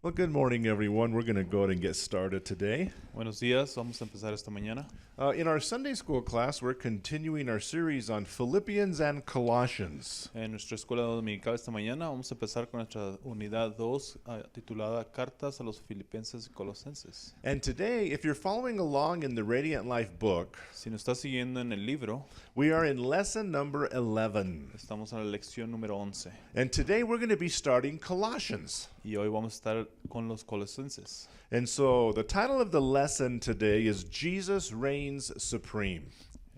Well, good morning, everyone. We're going to go ahead and get started today. Buenos días, vamos a empezar esta mañana. In our Sunday school class, we're continuing our series on Philippians and Colossians. En nuestra escuela dominical esta mañana vamos a empezar con nuestra unidad 2 titulada Cartas a los Filipenses y Colosenses. And today, if you're following along in the Radiant Life book, Si nos está siguiendo en el libro, we are in lesson number 11. estamos en la lección número 11 And today we're going to be starting Colossians. y hoy vamos a estar con los Colosenses. And so the title of the lesson today is Jesus Reigns Supreme.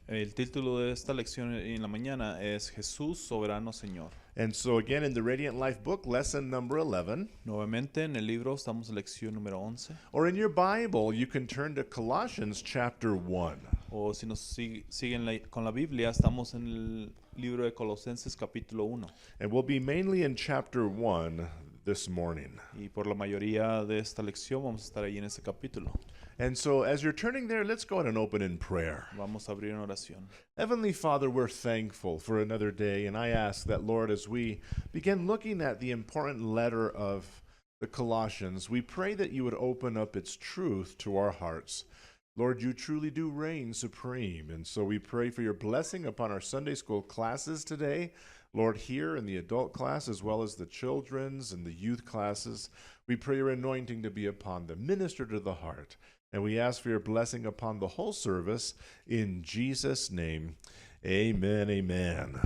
El título de esta lección en la mañana es Jesús Soberano Señor. And so again, in the Radiant Life book, lesson number 11, Nuevamente en el libro estamos en lección número 11. or in your Bible, you can turn to Colossians chapter 1. O si nos siguen con la Biblia, estamos en el libro de Colosenses capítulo 1. And we'll be mainly in chapter 1 this morning. Y por la mayoría de esta lección vamos a estar ahí en ese capítulo. And so as you're turning there, let's go ahead and open in prayer. Vamos a abrir una oración. Heavenly Father, we're thankful for another day, and I ask that, Lord, as we begin looking at the important letter of the Colossians, we pray that you would open up its truth to our hearts. Lord, you truly do reign supreme, and so we pray for your blessing upon our Sunday school classes today. Lord, here in the adult class as well as the children's and the youth classes, we pray your anointing to be upon them. Minister to the heart. And we ask for your blessing upon the whole service in Jesus' name. Amen, amen.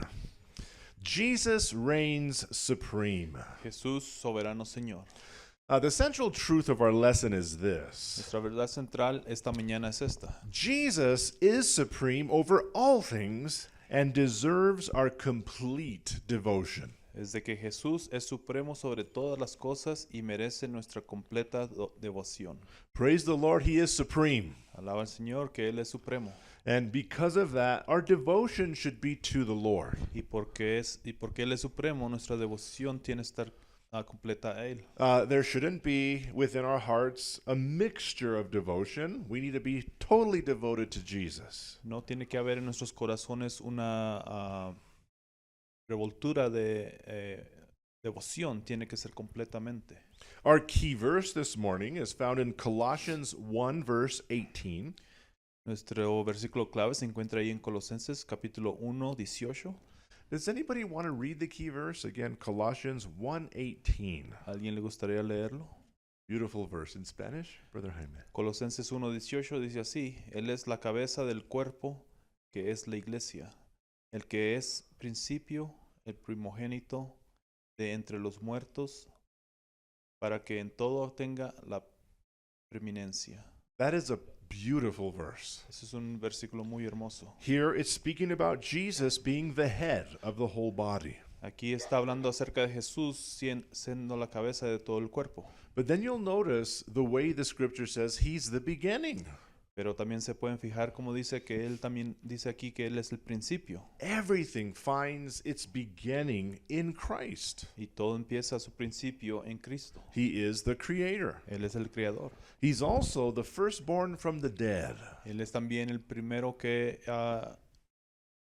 Jesus reigns supreme. Jesús Soberano Señor. The central truth of our lesson is this. Nuestra verdad central esta mañana es esta. Jesus is supreme over all things and deserves our complete devotion. Es de que Jesús es supremo sobre todas las cosas y merece nuestra completa devoción. Praise the Lord, he is supreme. Alaba al Señor que Él es supremo. And because of that, our devotion should be to the Lord. Y porque Él es supremo, nuestra devoción tiene que estar completa a Él. There shouldn't be within our hearts a mixture of devotion. We need to be totally devoted to Jesus. No tiene que haber en nuestros corazones una revoltura de devoción, tiene que ser completamente. Our key verse this morning is found in Colossians 1 verse 18. Nuestro versículo clave se encuentra ahí en Colosenses capítulo 1, 18. Does anybody want to read the key verse? Again, Colossians 1:18. ¿Alguien le gustaría leerlo? Beautiful verse in Spanish, Brother Jaime. Colosenses 1:18 dice así: Él es la cabeza del cuerpo, que es la iglesia, el que es principio, el primogénito de entre los muertos, para que en todo tenga la preeminencia. That is a beautiful verse. Ese es un versículo muy hermoso. Here it's speaking about Jesus being the head of the whole body. Aquí está hablando acerca de Jesús siendo la cabeza de todo el cuerpo. But then you'll notice the way the scripture says he's the beginning. Pero también se pueden fijar como dice que Él también dice aquí que Él es el principio. Everything finds its beginning in Christ. Y todo empieza a su principio en Cristo. He is the creator. Él es el creador. He's also the firstborn from the dead. Él es también el primero que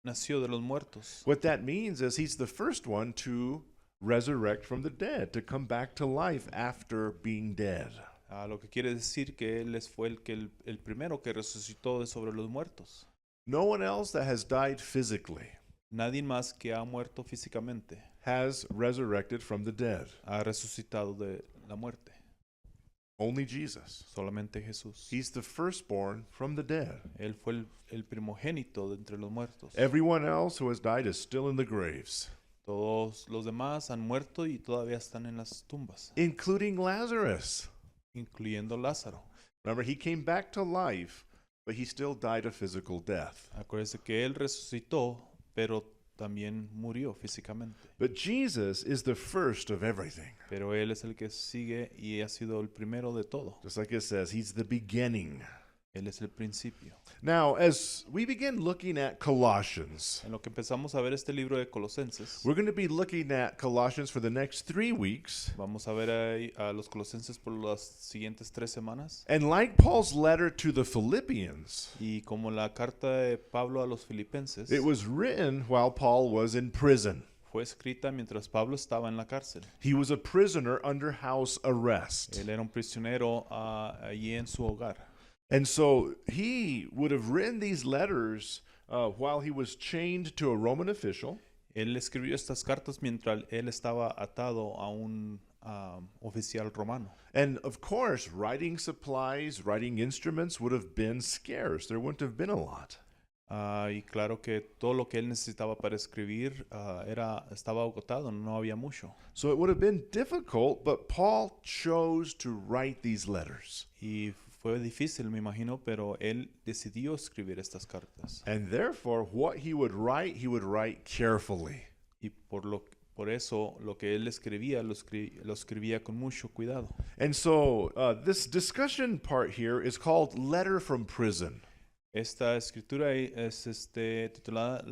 nació de los muertos. What that means is he's the first one to resurrect from the dead, to come back to life after being dead. Lo que quiere decir que Él fue el primero que resucitó de sobre los muertos. No one else that has died physically Nadie más que ha muerto físicamente has resurrected from the dead. ha resucitado de la muerte. Only Jesus. Solamente Jesús. He's the firstborn from the dead. Él fue el primogénito de entre los muertos. Everyone else who has died is still in the graves, Todos los demás han muerto y todavía están en las tumbas, including Lazarus. incluyendo Lázaro. Remember, he came back to life, but he still died a physical death. Acuérdese que Él resucitó, pero también murió físicamente. But Jesus is the first of everything. Pero Él es el que sigue y ha sido el primero de todo. Just like it says, he's the beginning. Él es el principio. Now, as we begin looking at Colossians, En lo que empezamos a ver este libro de Colosenses, we're going to be looking at Colossians for the next 3 weeks. vamos a ver ahí a los Colosenses por las siguientes 3 semanas. And like Paul's letter to the Philippians, Y como la carta de Pablo a los Filipenses, it was written while Paul was in prison. fue escrita mientras Pablo estaba en la cárcel. He was a prisoner under house arrest. Él era un prisionero allí en su hogar. And so he would have written these letters while he was chained to a Roman official. Él escribió estas cartas mientras él estaba atado a un oficial romano. And of course, writing supplies, writing instruments would have been scarce. There wouldn't have been a lot. Y claro que todo lo que él necesitaba para escribir estaba agotado, no había mucho. So it would have been difficult, but Paul chose to write these letters. Y fue difícil, me imagino, pero él decidió escribir estas cartas. And therefore, what he would write carefully. Y por eso lo que él escribía, lo escribía con mucho cuidado. And so this discussion part here is called Letter from Prison. Esta escritura es titulada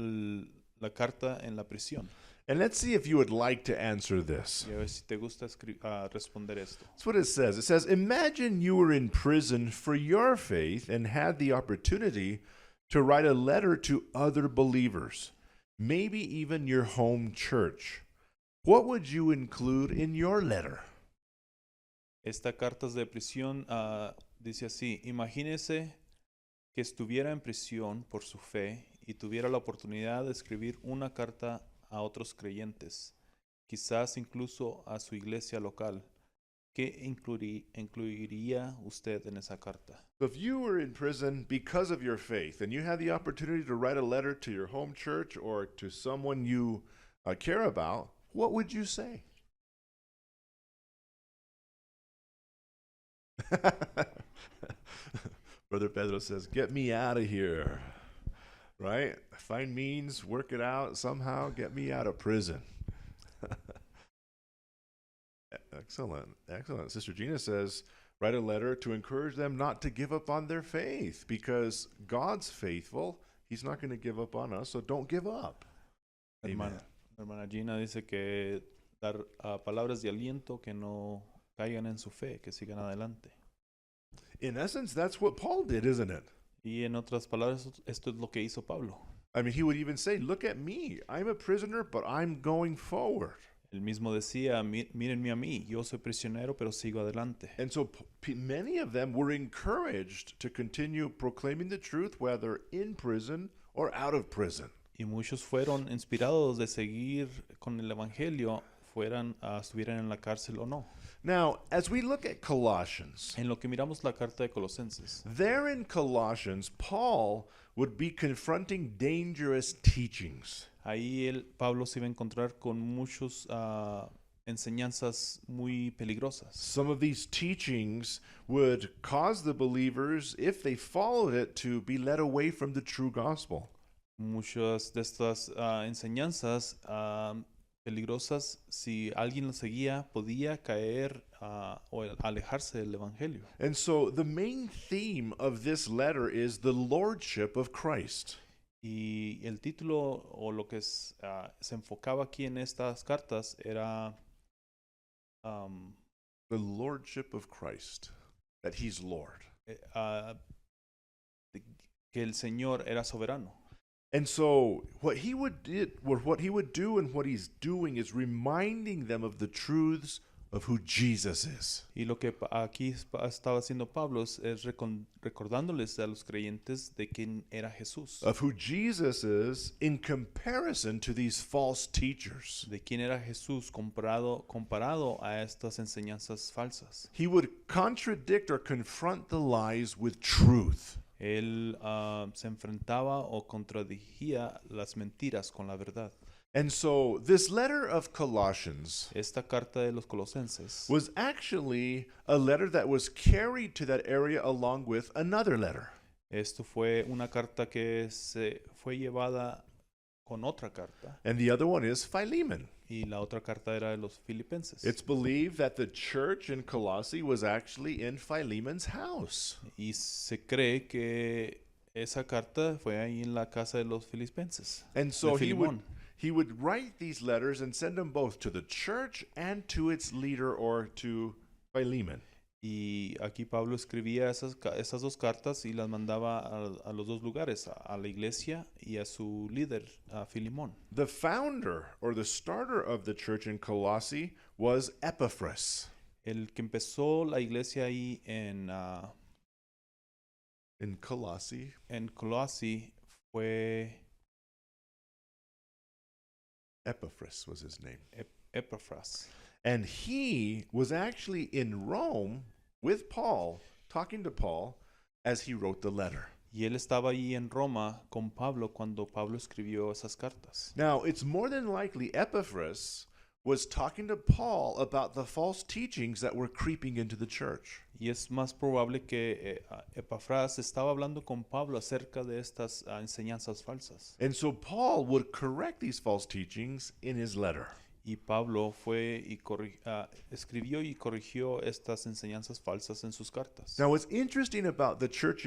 La carta en la prisión. And let's see if you would like to answer this. Y a ver si te gusta responder esto. That's what it says. It says, imagine you were in prison for your faith and had the opportunity to write a letter to other believers, maybe even your home church. What would you include in your letter? Esta carta de prisión dice así: imagínese que estuviera en prisión por su fe y tuviera la oportunidad de escribir una carta a otros creyentes, quizás incluso a su iglesia local. ¿Qué incluiría usted en esa carta? So if you were in prison because of your faith and you had the opportunity to write a letter to your home church or to someone you care about, what would you say? Brother Pedro says, get me out of here, right? Find means, work it out somehow, get me out of prison. Excellent, excellent. Sister Gina says, write a letter to encourage them not to give up on their faith because God's faithful. He's not going to give up on us, so don't give up. Amen. Hermana Gina dice que dar palabras de aliento que no caigan en su fe, que sigan adelante. In essence, that's what Paul did, isn't it? Y en otras palabras, esto es lo que hizo Pablo. I mean, he would even say, look at me. I'm a prisoner, but I'm going forward. Él mismo decía, mírenme a mí, yo soy prisionero, pero sigo adelante. And so many of them were encouraged to continue proclaiming the truth, whether in prison or out of prison. Y muchos fueron inspirados de seguir con el evangelio, estuvieran en la cárcel o no. Now, as we look at Colossians, En lo que miramos la carta de Colosenses, there in Colossians, Paul would be confronting dangerous teachings. ahí Pablo se iba a encontrar con muchas enseñanzas muy peligrosas. Some of these teachings would cause the believers, if they followed it, to be led away from the true gospel. Muchas de estas enseñanzas peligrosas, si alguien las seguía, podía caer o alejarse del evangelio. And so the main theme of this letter is the lordship of Christ. Y el título o lo que se enfocaba aquí en estas cartas era The lordship of Christ, that he's Lord. Que el Señor era soberano. And so what he would do and what he's doing is reminding them of the truths of who Jesus is. Y lo que aquí estaba haciendo Pablo es recordándoles a los creyentes de quién era Jesús. Of who Jesus is in comparison to these false teachers. De quién era Jesús comparado a estas enseñanzas falsas. He would contradict or confront the lies with truth. Él se enfrentaba o contradijía las mentiras con la verdad. And so this letter of Colossians Esta carta de los Colosenses was actually a letter that was carried to that area along with another letter. Esto fue una carta que se fue llevada con otra carta. And the other one is Philemon. Y la otra carta era de los Filipenses. It's believed that the church in Colossae was actually in Philemon's house. Y se cree que esa carta fue ahí en la casa de los Filipenses. And so de he would write these letters and send them both to the church and to its leader or to Philemon. Y aquí Pablo escribía esas dos cartas y las mandaba a los dos lugares, a la iglesia y a su líder, a Filimón. The founder or the starter of the church in Colossae was Epaphras. El que empezó la iglesia ahí In Colossae, en Colossi fue Epaphras was his name. Epafras. And he was actually in Rome with Paul, talking to Paul as he wrote the letter. Y él estaba ahí en Roma con Pablo cuando Pablo escribió esas cartas. Now, it's more than likely Epaphras was talking to Paul about the false teachings that were creeping into the church. Y es más probable que Epafras estaba hablando con Pablo acerca de estas enseñanzas falsas. And so Paul would correct these false teachings in his letter. Y Pablo fue y escribió y corrigió estas enseñanzas falsas en sus cartas. Now, what's interesting about the church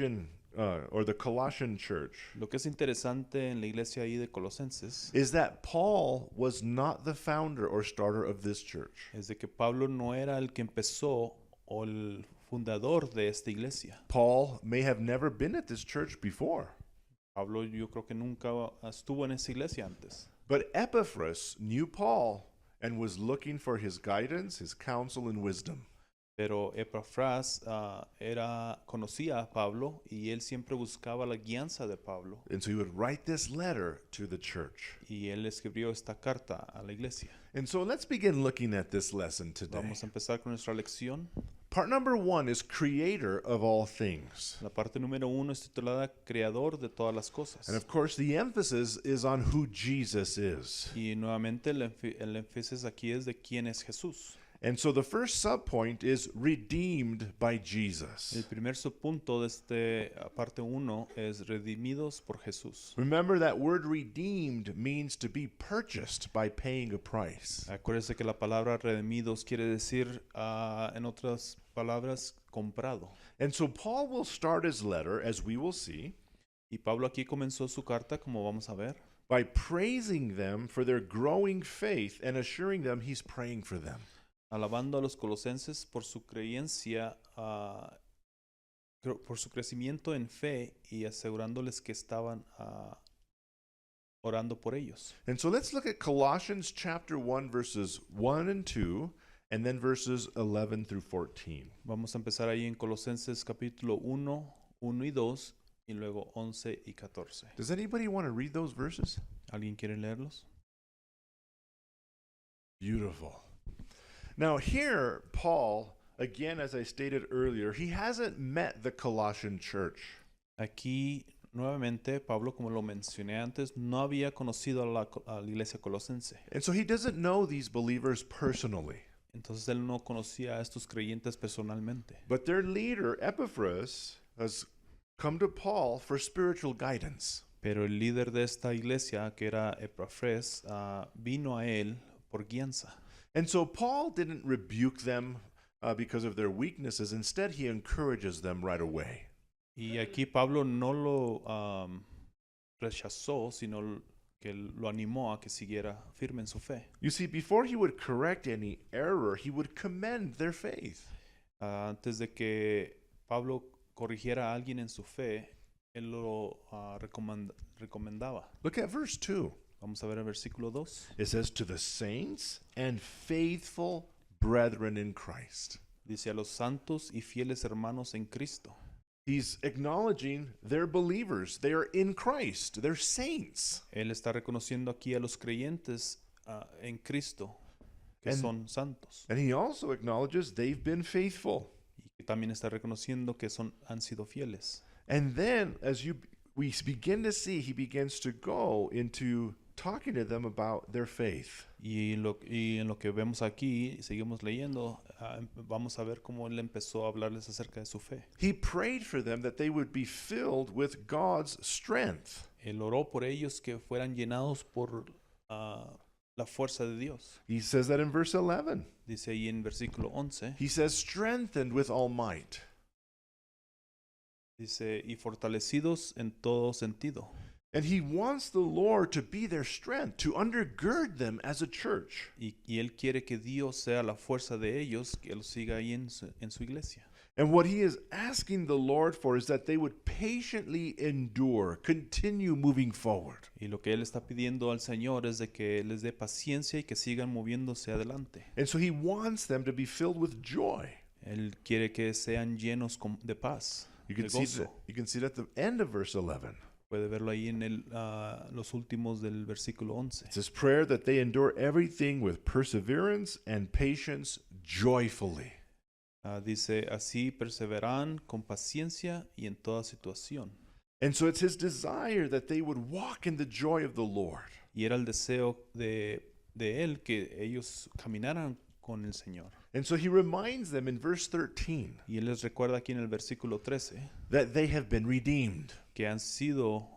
or the Colossian church Lo que es interesante en la iglesia ahí de Colosenses is that Paul was not the founder or starter of this church. es de que Pablo no era el que empezó o el fundador de esta iglesia. Paul may have never been at this church before. Pablo yo creo que nunca estuvo en esa iglesia antes. But Epaphras knew Paul and was looking for his guidance, his counsel, and wisdom. Pero Epafras conocía a Pablo y él siempre buscaba la guianza de Pablo. And so he would write this letter to the church. Y él escribió esta carta a la iglesia. And so let's begin looking at this lesson today. Vamos a empezar con nuestra lección. Part number 1 is creator of all things. La parte número 1 es titulada Creador de todas las cosas. And of course, the emphasis is on who Jesus is. Y nuevamente el énfasis aquí es de quién es Jesús. And so the first subpoint is redeemed by Jesus. El primer subpunto de esta parte 1 es redimidos por Jesús. Remember that word redeemed means to be purchased by paying a price. Acuérdese que la palabra redimidos quiere decir, en otras palabras, comprado. And so Paul will start his letter, as we will see, Y Pablo aquí comenzó su carta, como vamos a ver, by praising them for their growing faith and assuring them he's praying for them. alabando a los colosenses por su creencia, por su crecimiento en fe y asegurándoles que estaban orando por ellos. And so let's look at Colossians chapter 1, verses 1 and 2, and then verses 11 through 14. Vamos a empezar ahí en Colosenses capítulo 1, 1 y 2, y luego 11 y 14. Does anybody want to read those verses? ¿Alguien quiere leerlos? Beautiful. Now here, Paul, again, as I stated earlier, he hasn't met the Colossian church. Aquí, nuevamente, Pablo, como lo mencioné antes, no había conocido a la iglesia colosense. And so he doesn't know these believers personally. Entonces él no conocía a estos creyentes personalmente. But their leader, Epaphras, has come to Paul for spiritual guidance. Pero el líder de esta iglesia, que era Epafras, vino a él por guianza. And so Paul didn't rebuke them because of their weaknesses. Instead, he encourages them right away. Y aquí Pablo no lo rechazó, sino que lo animó a que siguiera firme en su fe. You see, before he would correct any error, he would commend their faith. Antes de que Pablo corrigiera a alguien en su fe, él lo recomendaba. Look at verse 2. Vamos a ver el versículo 2. It says, to the saints and faithful brethren in Christ. Dice a los santos y fieles hermanos en Cristo. He's acknowledging they're believers. They are in Christ. They're saints. Él está reconociendo aquí a los creyentes en Cristo, que And- son santos. And he also acknowledges they've been faithful. Y que también está reconociendo que han sido fieles. And then, as we begin to see, he begins to go into talking to them about their faith. Y en lo que vemos aquí, seguimos leyendo, vamos a ver cómo él empezó a hablarles acerca de su fe. He prayed for them that they would be filled with God's strength. Él oró por ellos que fueran llenados por la fuerza de Dios. He says that in verse 11. Dice ahí en versículo 11, He says, strengthened with all might. dice, y fortalecidos en todo sentido. And he wants the Lord to be their strength, to undergird them as a church. Y Él quiere que Dios sea la fuerza de ellos, que los siga ahí en su iglesia. And what he is asking the Lord for is that they would patiently endure, continue moving forward. Y lo que Él está pidiendo al Señor es de que les dé paciencia y que sigan moviéndose adelante. And so he wants them to be filled with joy. Él quiere que sean llenos de paz, You de can see gozo. that, you can see it at the end of verse 11. Puede verlo ahí en los últimos del versículo 11. It says, prayer that they endure everything with perseverance and patience joyfully. Dice, así perseveran con paciencia y en toda situación. And so it's his desire that they would walk in the joy of the Lord. Y era el deseo de Él que ellos caminaran con el Señor. And so he reminds them in verse 13 Y Él les recuerda aquí en el versículo 13 that they have been redeemed. que han sido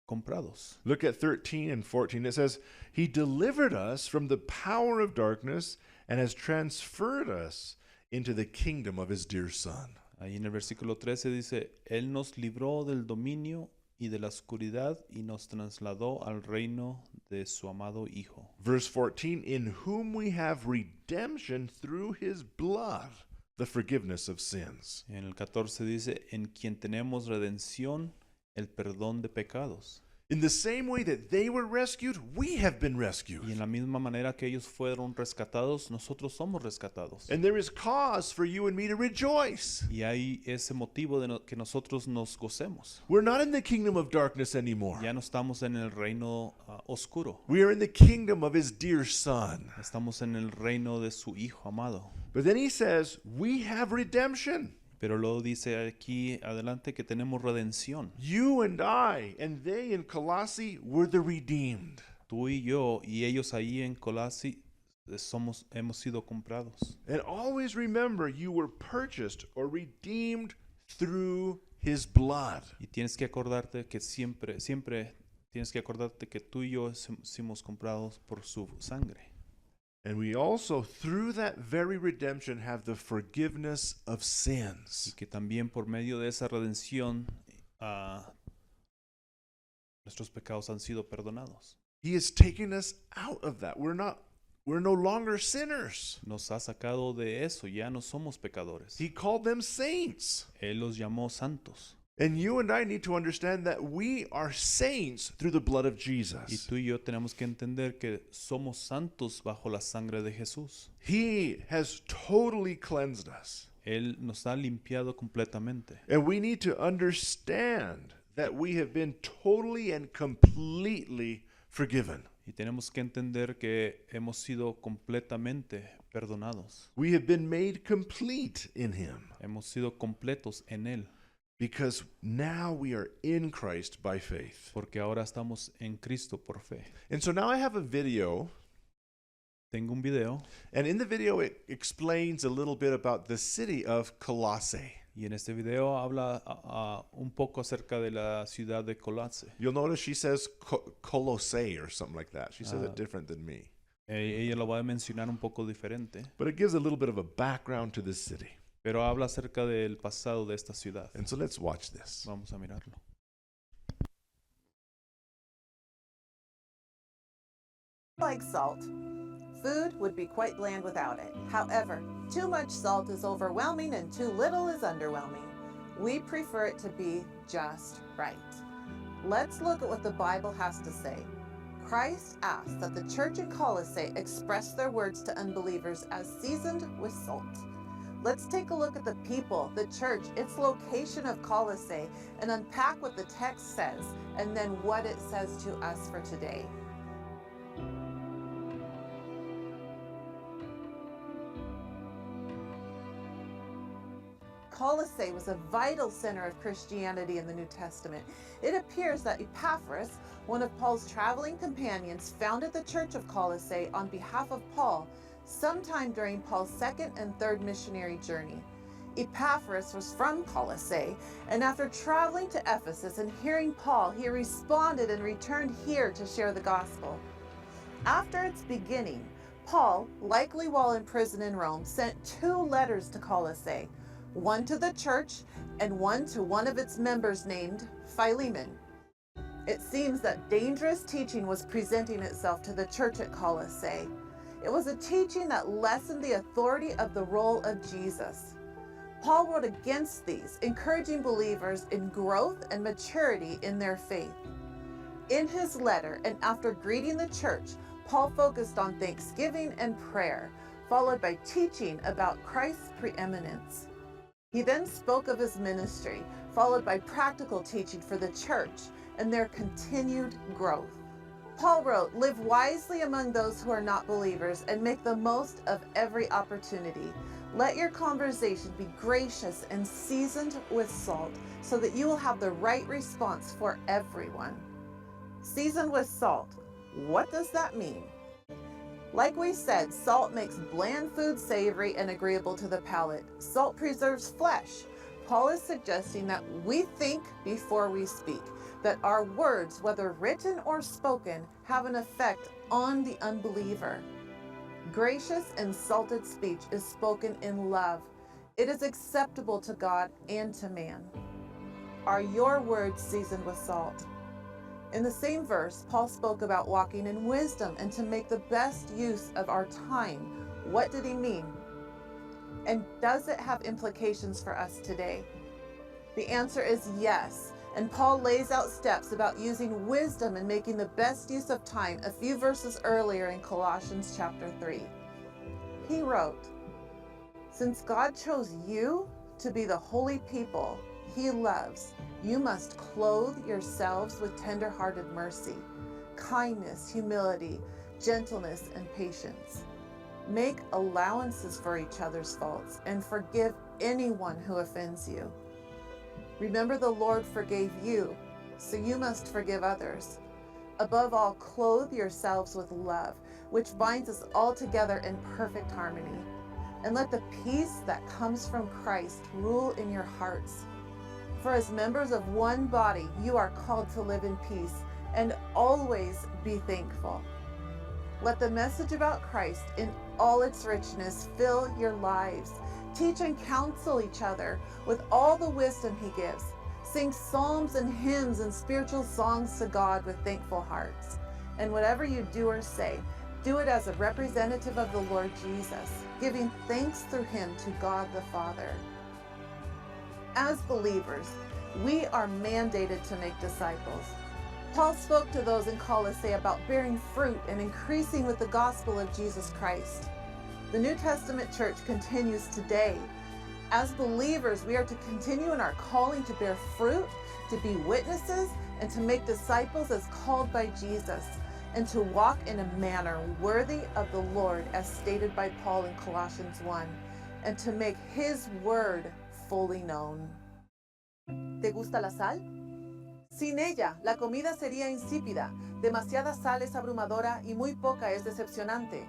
comprados. Look at 13 and 14. It says, he delivered us from the power of darkness and has transferred us into the kingdom of his dear Son. Ahí en el versículo 13 dice, Él nos libró del dominio y de la oscuridad y nos trasladó al reino de su amado Hijo. Verse 14, in whom we have redemption through his blood, the forgiveness of sins. En el 14 dice, en quien tenemos redención, el perdón de pecados. In the same way that they were rescued, we have been rescued. Y en la misma manera que ellos fueron rescatados, nosotros somos rescatados. And there is cause for you and me to rejoice. Y hay ese motivo de que nosotros nos gocemos. We're not in the kingdom of darkness anymore. Ya no estamos en el reino oscuro. We are in the kingdom of his dear Son. Estamos en el reino de su Hijo amado. But then he says, we have redemption. Pero luego dice aquí adelante que tenemos redención. You and I and they in Colossae were the redeemed. Tú y yo y ellos ahí en Colossi hemos sido comprados. And always remember, you were purchased or redeemed through his blood. Y tienes que acordarte que siempre tienes que acordarte que tú y yo hemos comprados por su sangre. And we also, through that very redemption, have the forgiveness of Y sins. que también por medio de esa redención nuestros pecados han sido perdonados. He has taken us out of that. We're no longer sinners. Nos ha sacado de eso, ya no somos pecadores. He called them saints. Él los llamó santos. And you and I need to understand that we are saints through the blood of Y Jesus. tú y yo tenemos que entender que somos santos bajo la sangre de Jesús. He has totally cleansed us. Él nos ha limpiado completamente. And we need to understand that we have been totally and completely forgiven. Y tenemos que entender que hemos sido completamente perdonados. We have been made complete in him Hemos sido completos en Él. because now we are in Christ by faith. Porque ahora estamos en Cristo por fe. And so now I have a video, Tengo un video and in the video it explains a little bit about the city of Colossae. y en este video habla un poco acerca de la ciudad de Colossae. You'll notice she says Colossae or something like that. She says it different than me. Ella lo va a mencionar un poco diferente, But it gives a little bit of a background to this city. pero habla acerca del pasado de esta ciudad. And so let's watch this. Vamos a mirarlo. Like salt. Food would be quite bland without it. However, too much salt is overwhelming and too little is underwhelming. We prefer it to be just right. Let's look at what the Bible has to say. Christ asked that the church in Colossae express their words to unbelievers as seasoned with salt. Let's take a look at the people, the church, its location of Colossae, and unpack what the text says and then what it says to us for today. Colossae was a vital center of Christianity in the New Testament. It appears that Epaphras, one of Paul's traveling companions, founded the church of Colossae on behalf of Paul sometime during Paul's second and third missionary journey. Epaphras was from Colossae, and after traveling to Ephesus and hearing Paul, he responded and returned here to share the gospel. After its beginning, Paul, likely while in prison in Rome, sent 2 letters to Colossae, one to the church and one to one of its members named Philemon. It seems that dangerous teaching was presenting itself to the church at Colossae. It was a teaching that lessened the authority of the role of Jesus. Paul wrote against these, encouraging believers in growth and maturity in their faith. In his letter, and after greeting the church, Paul focused on thanksgiving and prayer, followed by teaching about Christ's preeminence. He then spoke of his ministry, followed by practical teaching for the church and their continued growth. Paul wrote, "Live wisely among those who are not believers and make the most of every opportunity. Let your conversation be gracious and seasoned with salt, so that you will have the right response for everyone." Seasoned with salt. What does that mean? Like we said, salt makes bland food savory and agreeable to the palate. Salt preserves flesh. Paul is suggesting that we think before we speak, that our words, whether written or spoken, have an effect on the unbeliever. Gracious and salted speech is spoken in love. It is acceptable to God and to man. Are your words seasoned with salt? In the same verse, Paul spoke about walking in wisdom and to make the best use of our time. What did he mean? And does it have implications for us today? The answer is yes. And Paul lays out steps about using wisdom and making the best use of time a few verses earlier in Colossians chapter 3. He wrote, "Since God chose you to be the holy people he loves, you must clothe yourselves with tender-hearted mercy, kindness, humility, gentleness, and patience. Make allowances for each other's faults and forgive anyone who offends you. Remember, the Lord forgave you, so you must forgive others. Above all, clothe yourselves with love, which binds us all together in perfect harmony. And let the peace that comes from Christ rule in your hearts. For as members of one body, you are called to live in peace and always be thankful. Let the message about Christ in all its richness fill your lives. Teach and counsel each other with all the wisdom he gives. Sing psalms and hymns and spiritual songs to God with thankful hearts. And whatever you do or say, do it as a representative of the Lord Jesus, giving thanks through him to God the Father." As believers, we are mandated to make disciples. Paul spoke to those in Colossae about bearing fruit and increasing with the gospel of Jesus Christ. The New Testament church continues today. As believers, we are to continue in our calling to bear fruit, to be witnesses, and to make disciples as called by Jesus, and to walk in a manner worthy of the Lord, as stated by Paul in Colossians 1, and to make his word fully known. ¿Te gusta la sal? Sin ella, la comida sería insípida. Demasiada sal es abrumadora y muy poca es decepcionante.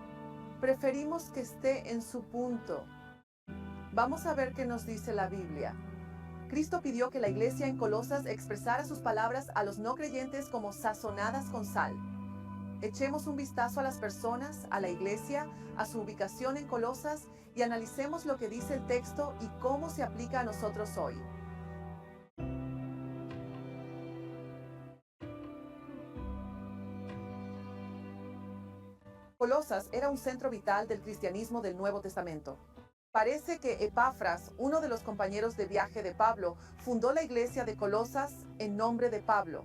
Preferimos que esté en su punto. Vamos a ver qué nos dice la Biblia. Cristo pidió que la iglesia en Colosas expresara sus palabras a los no creyentes como sazonadas con sal. Echemos un vistazo a las personas, a la iglesia, a su ubicación en Colosas y analicemos lo que dice el texto y cómo se aplica a nosotros hoy. Colosas era un centro vital del cristianismo del Nuevo Testamento. Parece que Epafras, uno de los compañeros de viaje de Pablo, fundó la iglesia de Colosas en nombre de Pablo,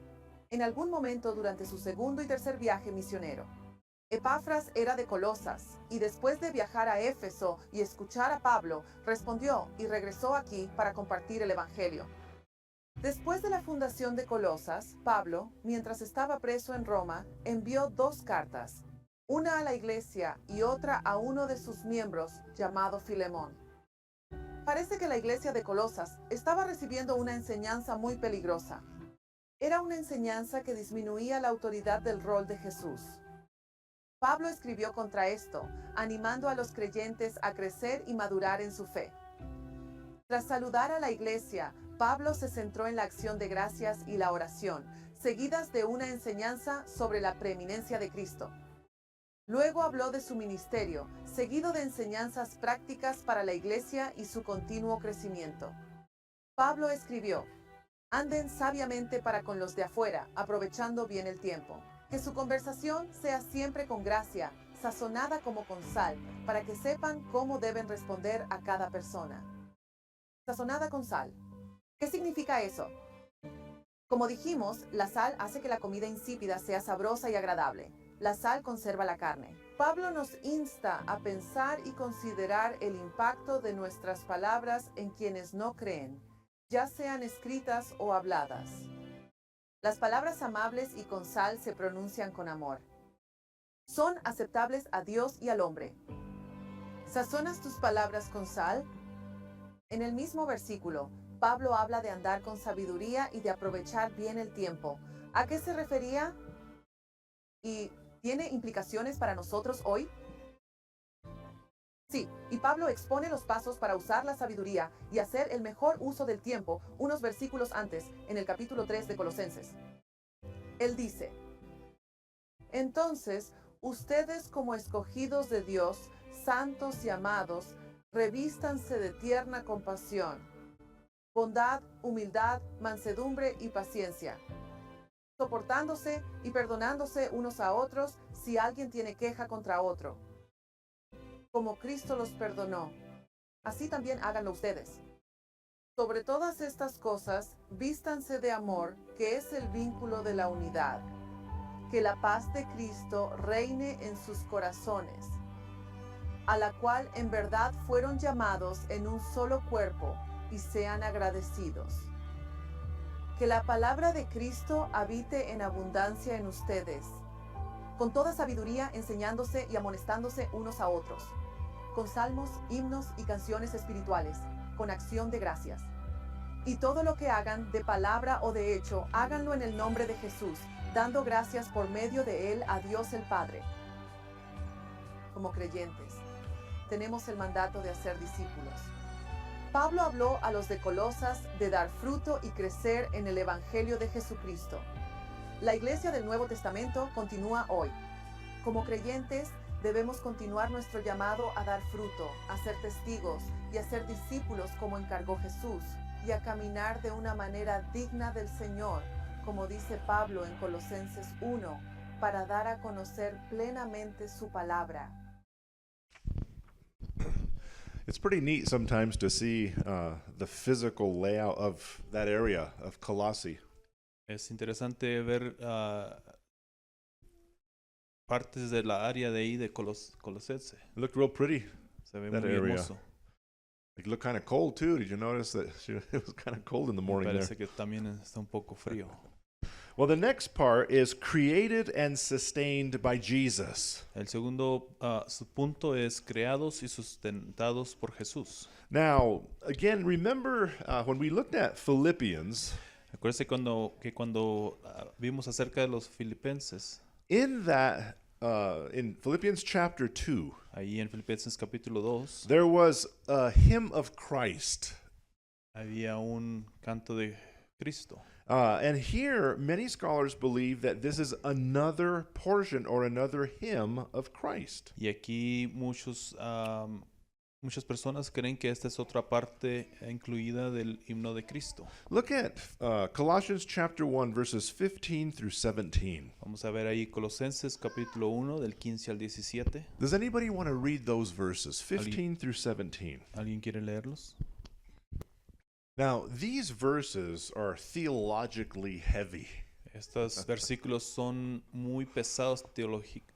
en algún momento durante su segundo y tercer viaje misionero. Epafras era de Colosas y después de viajar a Éfeso y escuchar a Pablo, respondió y regresó aquí para compartir el evangelio. Después de la fundación de Colosas, Pablo, mientras estaba preso en Roma, envió 2 cartas, una a la iglesia y otra a uno de sus miembros llamado Filemón. Parece que la iglesia de Colosas estaba recibiendo una enseñanza muy peligrosa. Era una enseñanza que disminuía la autoridad del rol de Jesús. Pablo escribió contra esto, animando a los creyentes a crecer y madurar en su fe. Tras saludar a la iglesia, Pablo se centró en la acción de gracias y la oración, seguidas de una enseñanza sobre la preeminencia de Cristo. Luego habló de su ministerio, seguido de enseñanzas prácticas para la iglesia y su continuo crecimiento. Pablo escribió: Anden sabiamente para con los de afuera, aprovechando bien el tiempo. Que su conversación sea siempre con gracia, sazonada como con sal, para que sepan cómo deben responder a cada persona. Sazonada con sal. ¿Qué significa eso? Como dijimos, la sal hace que la comida insípida sea sabrosa y agradable. La sal conserva la carne. Pablo nos insta a pensar y considerar el impacto de nuestras palabras en quienes no creen, ya sean escritas o habladas. Las palabras amables y con sal se pronuncian con amor. Son aceptables a Dios y al hombre. ¿Sazonas tus palabras con sal? En el mismo versículo, Pablo habla de andar con sabiduría y de aprovechar bien el tiempo. ¿A qué se refería? ¿Y tiene implicaciones para nosotros hoy? Sí, y Pablo expone los pasos para usar la sabiduría y hacer el mejor uso del tiempo unos versículos antes, en el capítulo 3 de Colosenses. Él dice, entonces, ustedes como escogidos de Dios, santos y amados, revístanse de tierna compasión, bondad, humildad, mansedumbre y paciencia, soportándose y perdonándose unos a otros si alguien tiene queja contra otro. Como Cristo los perdonó, así también háganlo ustedes. Sobre todas estas cosas, vístanse de amor, que es el vínculo de la unidad. Que la paz de Cristo reine en sus corazones, a la cual en verdad fueron llamados en un solo cuerpo, y sean agradecidos. Que la palabra de Cristo habite en abundancia en ustedes, con toda sabiduría enseñándose y amonestándose unos a otros, con salmos, himnos y canciones espirituales, con acción de gracias. Y todo lo que hagan, de palabra o de hecho, háganlo en el nombre de Jesús, dando gracias por medio de Él a Dios el Padre. Como creyentes, tenemos el mandato de hacer discípulos. Pablo habló a los de Colosas de dar fruto y crecer en el Evangelio de Jesucristo. La iglesia del Nuevo Testamento continúa hoy. Como creyentes, debemos continuar nuestro llamado a dar fruto, a ser testigos y a ser discípulos como encargó Jesús, y a caminar de una manera digna del Señor, como dice Pablo en Colosenses 1, para dar a conocer plenamente su palabra. It's pretty neat sometimes to see the physical layout of that area of Colossae. Es interesante ver partes de la área de ahí de Colosense. It looked real pretty. Se ve That muy area. hermoso. It looked kind of cold too. Did you notice that it was kind of cold in the Me morning there? parece que también está un poco frío. Well, the next part is created and sustained by Jesus. El segundo su punto es creados y sustentados por Jesús. Now, again, remember when we looked at Philippians, Acuérdense cuando vimos acerca de los filipenses, in that, in Philippians chapter 2, ahí en Filipenses capítulo 2, there was a hymn of Christ. había un canto de Cristo. And here, many scholars believe that this is another portion or another hymn of Christ. Y aquí muchas personas creen que esta es otra parte incluida del himno de Cristo. Look at Colossians chapter 1, verses 15 through 17. Vamos a ver ahí Colosenses capítulo 1 del 15 al 17. Does anybody want to read those verses, 15 through 17? ¿Alguien quiere leerlos? Now, these verses are theologically heavy. Estos versículos son muy pesados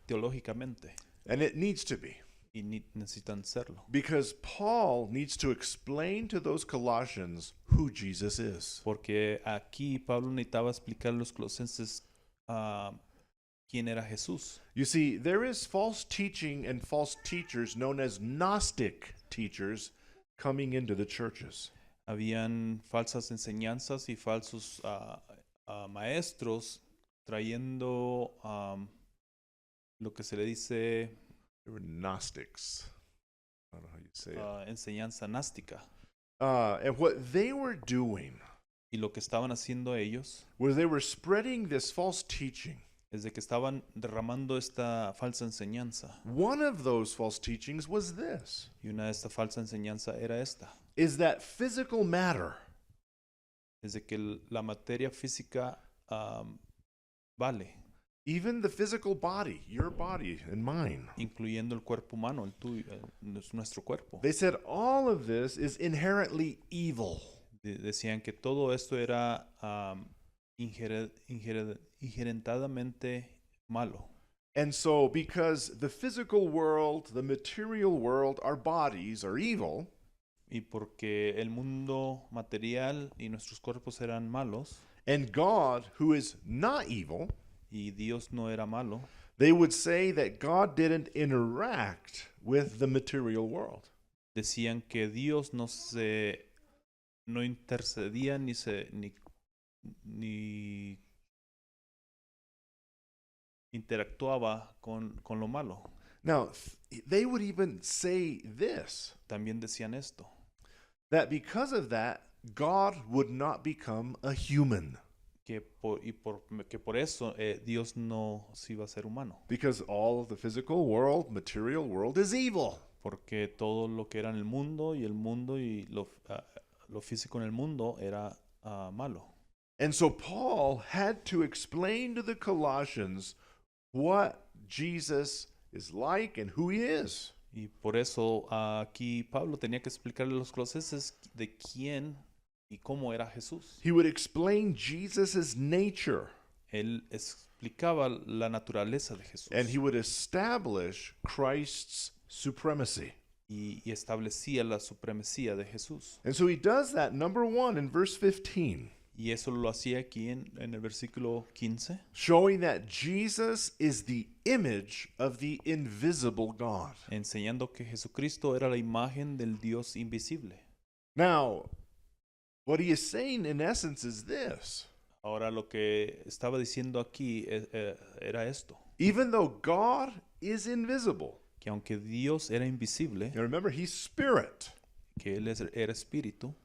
teológicamente And it needs to be. y necesitan serlo. Because Paul needs to explain to those Colossians who Jesus is. Porque aquí Pablo necesitaba explicar a los colosenses quién era Jesús. You see, there is false teaching and false teachers known as Gnostic teachers coming into the churches. Habían falsas enseñanzas y falsos maestros trayendo lo que se le dice They were Gnostics. I don't know how you say it. enseñanza gnástica. And what they were doing Y lo que estaban haciendo ellos was they were spreading this false teaching. es de que estaban derramando esta falsa enseñanza. One of those false teachings was this, Y una de esta falsa enseñanza era esta. is that physical matter desde que la materia física vale, Even the physical body, your body and mine. incluyendo el cuerpo humano, el tuyo, nuestro cuerpo. They said all of this is inherently evil. Decían que todo esto era inherentadamente malo. And so, because the physical world, the material world, our bodies are evil, Y porque el mundo material y nuestros cuerpos eran malos, and God, who is not evil, y Dios no era malo, they would say that God didn't interact with the material world. decían que Dios no intercedía ni interactuaba con lo malo. Now, they would even say this, También decían esto, that because of that, God would not become a human. que por eso Dios no se iba a ser humano, Because all of the physical world, material world is evil. porque todo lo que era en el mundo y lo físico en el mundo era malo. And so Paul had to explain to the Colossians what Jesus is like and who he is. Y por eso aquí Pablo tenía que explicarle a los colosenses de quién y cómo era Jesús. He would explain Jesus' nature, Él explicaba la naturaleza de Jesús and he would establish Christ's supremacy. y establecía la supremacía de Jesús. And so he does that, number one, in verse 15, Y eso lo hacía aquí en el versículo 15, showing that Jesus is the image of the invisible God. enseñando que Jesucristo era la imagen del Dios invisible. Now, what he is saying in essence is this. Ahora lo que estaba diciendo aquí era esto, Even though God is invisible, que aunque Dios era invisible, and remember, he's spirit. que Él era espíritu,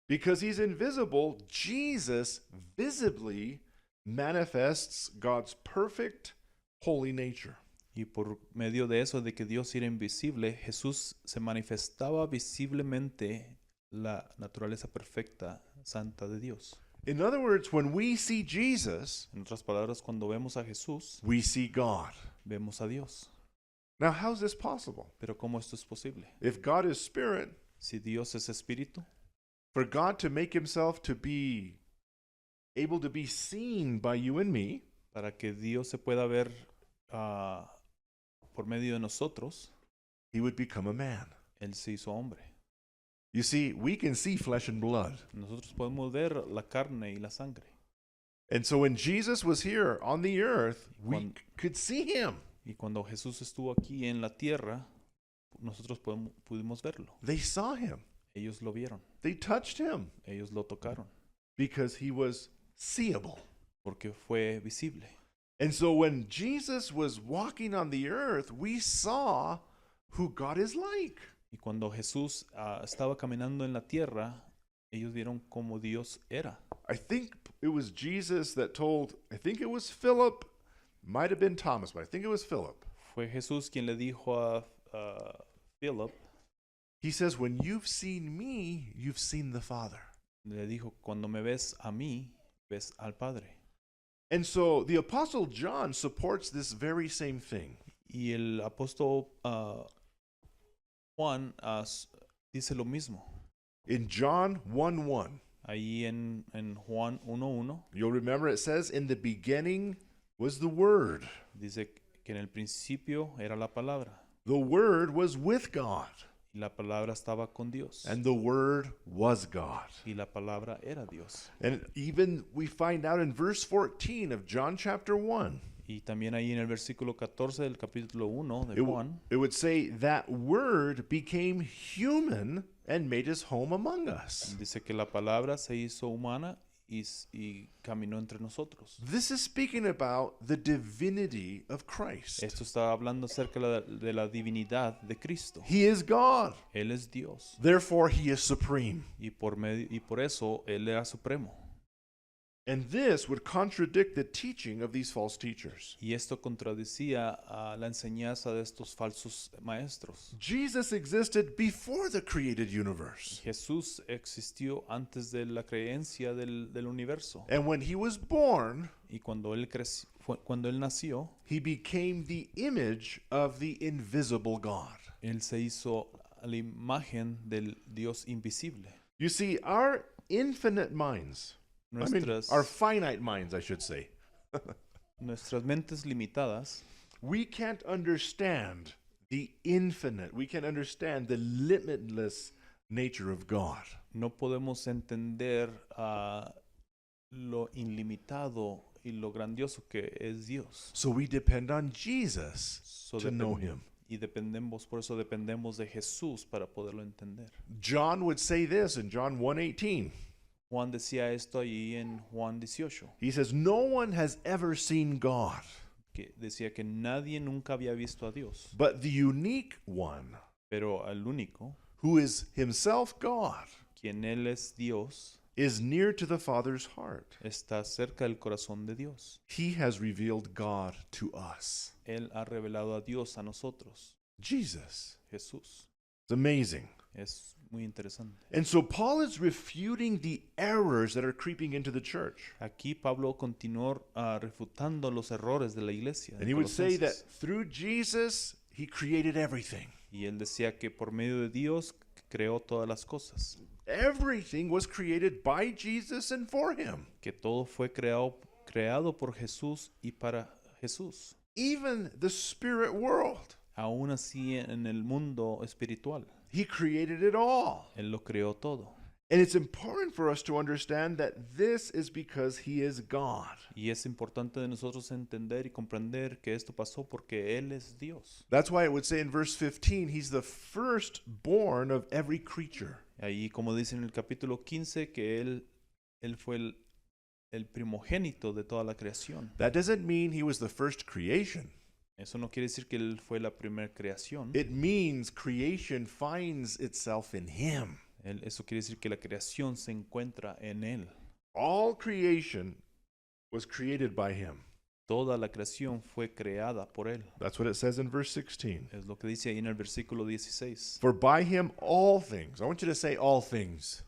Because he's invisible, Jesus visibly manifests God's perfect, holy nature. y por medio de eso, de que Dios era invisible, Jesús se manifestaba visiblemente la naturaleza perfecta, santa de Dios. In other words, when we see Jesus, En otras palabras, cuando vemos a Jesús, we see God. vemos a Dios. Now, how is this possible? Pero ¿cómo esto es posible? If God is spirit, Si Dios es espíritu, for God to make himself to be able to be seen by you and me, para que Dios se pueda ver por medio de nosotros, he would become a man. Él se hizo hombre. You see, we can see flesh and blood. Nosotros podemos ver la carne y la sangre. And so when Jesus was here on the earth, we Cuando- could see him. Y cuando Jesús estuvo aquí en la tierra, nosotros pudimos verlo. They saw him. Ellos lo vieron, They touched him ellos lo tocaron, because he was seeable. porque fue visible. And so when Jesus was walking on the earth, we saw who God is like. Y cuando Jesús estaba caminando en la tierra, ellos vieron cómo Dios era. I think it was Jesus that told, I think it was Philip, might have been Thomas, but I think it was Philip. Fue Jesús quien le dijo a Philip, He says, when you've seen me, you've seen the Father. le dijo, cuando me ves a mí, ves al Padre. And so the Apostle John supports this very same thing. Y el apóstol Juan dice lo mismo. In John 1:1, Ahí en Juan 1:1 you'll remember it says, in the beginning was the Word. dice que en el principio era la palabra. The Word was with God, Y la palabra estaba con Dios. and the Word was God. Y la palabra era Dios. And even we find out in verse 14 of John chapter 1, Y también ahí en el versículo 14 del capítulo 1 de it, Juan, it would say that Word became human and made his home among us. dice que la palabra se hizo humana y caminó entre nosotros. This is speaking about the divinity of Christ. Esto está hablando acerca de la divinidad de Cristo. He is God. Él es Dios. Therefore, he is supreme. Y por eso Él era supremo. And this would contradict the teaching of these false teachers. Y esto contradecía a la enseñanza de estos falsos maestros. Jesus existed before the created universe. Jesús existió antes de la creencia del universo. And when he was born, Y cuando cuando él nació, he became the image of the invisible God. él se hizo a la imagen del Dios invisible. You see, our infinite minds, Nuestras, our finite minds, I should say, nuestras mentes limitadas we can't understand the infinite. We can't understand the limitless nature of God. no podemos entender lo ilimitado y lo grandioso que es Dios. So we depend on Jesus So to know him. Y por eso dependemos de Jesús para poderlo entender. John would say this in John 1:18. Juan decía esto allí en Juan 18, He says, "No one has ever seen God, que decía que nadie nunca había visto a Dios, but the unique one, pero al único, who is himself God, quien Él es Dios, is near to the Father's heart. está cerca del corazón de Dios. He has revealed God to us." Él ha revelado a Dios a nosotros, Jesus. Jesús. It's amazing. Es muy interesante. And so Paul is refuting the errors that are creeping into the church. Aquí Pablo continuó refutando los errores de la iglesia. de And he would say that Colosenses. through Jesus, he created everything. Y él decía que por medio de Dios creó todas las cosas, Everything was created by Jesus and for him. que todo fue creado por Jesús y para Jesús. Even the spirit world. Aún así en el mundo espiritual, He created it all. Él lo creó todo. And it's important for us to understand that this is because he is God. Y es importante de nosotros entender y comprender que esto pasó porque Él es Dios. That's why it would say in verse 15, he's the firstborn of every creature. Ahí, como dice en el capítulo 15, que Él fue el primogénito de toda la creación. That doesn't mean he was the first creation. Eso no quiere decir que Él fue la primera creación. It means creation finds itself in him. Eso quiere decir que la creación se encuentra en Él. All creation was created by him. Toda la creación fue creada por Él. That's what it says in verse 16. Es lo que dice ahí en el versículo 16. For by him all things, I want you to say all things.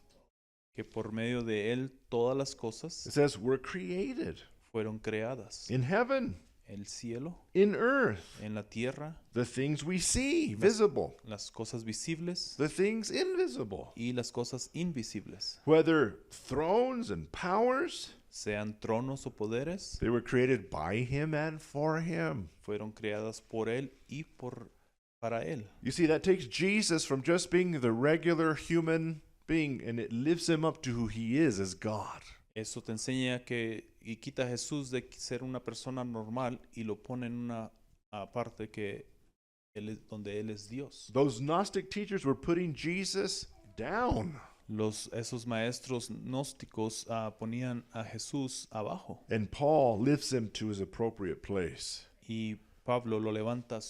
Que por medio de Él todas las It cosas says were created fueron creadas. in heaven, El cielo, in earth, en la tierra, the things we see, visible, las cosas visibles the things invisible, y las cosas invisibles. whether thrones and powers, Sean tronos o poderes, they were created by him and for him. fueron creadas por Él y para Él. You see, that takes Jesus from just being the regular human being and it lifts him up to who he is as God. Eso te enseña y quita a Jesús de ser una persona normal y lo pone en una parte donde Él es Dios. Those Gnostic teachers were putting Jesus down. Esos maestros gnósticos ponían a Jesús abajo And Paul lifts him to his appropriate place. y Pablo lo levanta a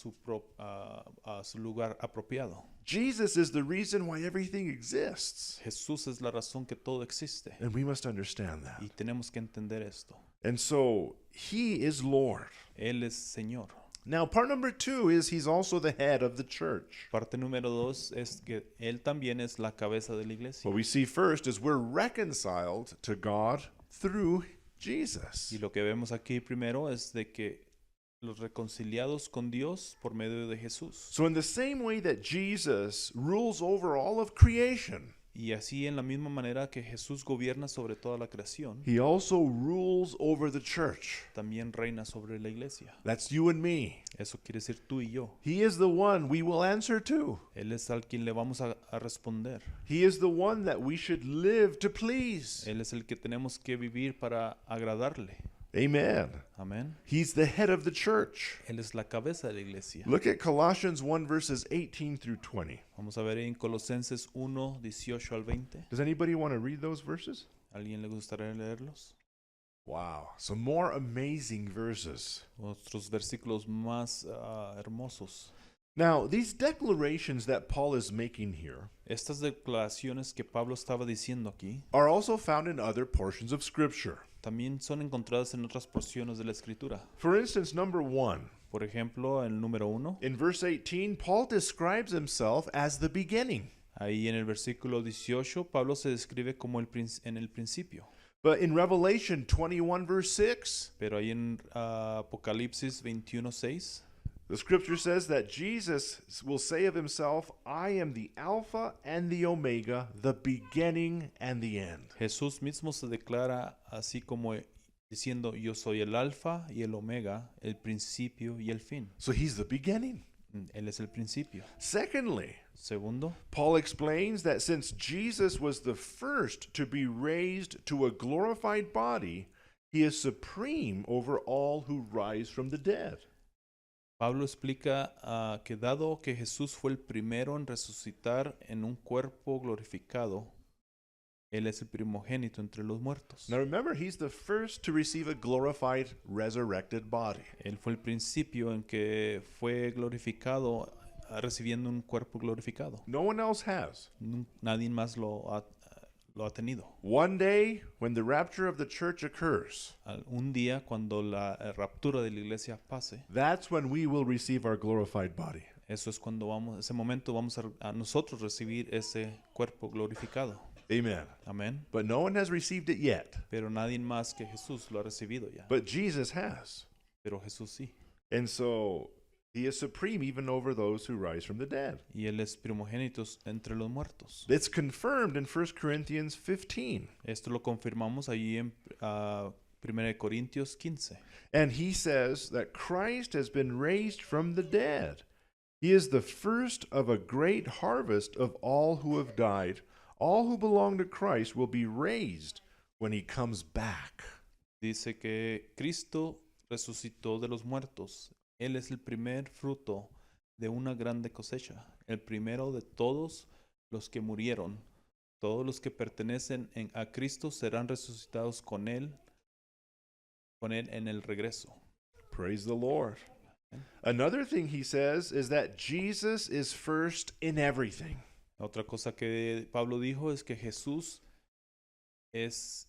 su lugar apropiado. Jesus is the reason why everything exists. Jesús es la razón que todo existe And we must understand that. y tenemos que entender esto. And so he is Lord. Él es Señor. Now, part number 2 is he's also the head of the church. Parte número 2 es que Él también es la cabeza de la iglesia. What we see first is we're reconciled to God through Jesus. Y lo que vemos aquí primero es de que los reconciliados con Dios por medio de Jesús. So, in the same way that Jesus rules over all of creation, Y así en la misma manera que Jesús gobierna sobre toda la creación, he also rules over the church. también reina sobre la iglesia. That's you and me. Eso quiere decir tú y yo. He is the one we will answer to. Él es al quien le vamos a responder. He is the one that we should live to please. Él es el que tenemos que vivir para agradarle. Amen. Amén. He's the head of the church. Él es la cabeza de la iglesia. Look at Colossians 1 verses 18 through 20. Vamos a ver en Colosenses 1, 18 al 20. Does anybody want to read those verses? ¿Alguien le gustaría leerlos? Wow, some more amazing verses. Otros versículos más hermosos. Now, these declarations that Paul is making here Estas declaraciones que Pablo estaba diciendo aquí are also found in other portions of Scripture. también son encontradas en otras porciones de la Escritura. For instance, number 1, Por ejemplo, el número 1, in verse 18, Paul describes himself as the beginning. ahí en el versículo 18, Pablo se describe como en el principio. But in Revelation 21, verse 6, Pero ahí en Apocalipsis 21:6, the scripture says that Jesus will say of himself, I am the Alpha and the Omega, the beginning and the end. Jesús mismo se declara así como diciendo, yo soy el alfa y el omega, el principio y el fin. So he's the beginning. Él es el principio. Secondly, Segundo, Paul explains that since Jesus was the first to be raised to a glorified body, he is supreme over all who rise from the dead. Pablo explica que dado que Jesús fue el primero en resucitar en un cuerpo glorificado, Él es el primogénito entre los muertos. Now remember, he's the first to receive a glorified, resurrected body. Él fue el principio en que fue glorificado, recibiendo un cuerpo glorificado. No one else has. Nadie más lo ha tenido. One day, when the rapture of the church occurs, Un día, cuando la raptura de la iglesia pase, that's when we will receive our glorified body. eso es cuando ese momento vamos a nosotros recibir ese cuerpo glorificado. Amen. Amén. But no one has received it yet. Pero nadie más que Jesús lo ha recibido ya. But Jesus has. Pero Jesús sí. And so he is supreme even over those who rise from the dead. Y Él es primogénito entre los muertos. It's confirmed in 1 Corinthians 15. Esto lo confirmamos allí en 1 Corintios 15. And he says that Christ has been raised from the dead. He is the first of a great harvest of all who have died. All who belong to Christ will be raised when he comes back. Dice que Cristo resucitó de los muertos. Él es el primer fruto de una grande cosecha, el primero de todos los que murieron. Todos los que pertenecen a Cristo serán resucitados con él en el regreso. Praise the Lord. Another thing he says is that Jesus is first in everything. Otra cosa que Pablo dijo es que Jesús es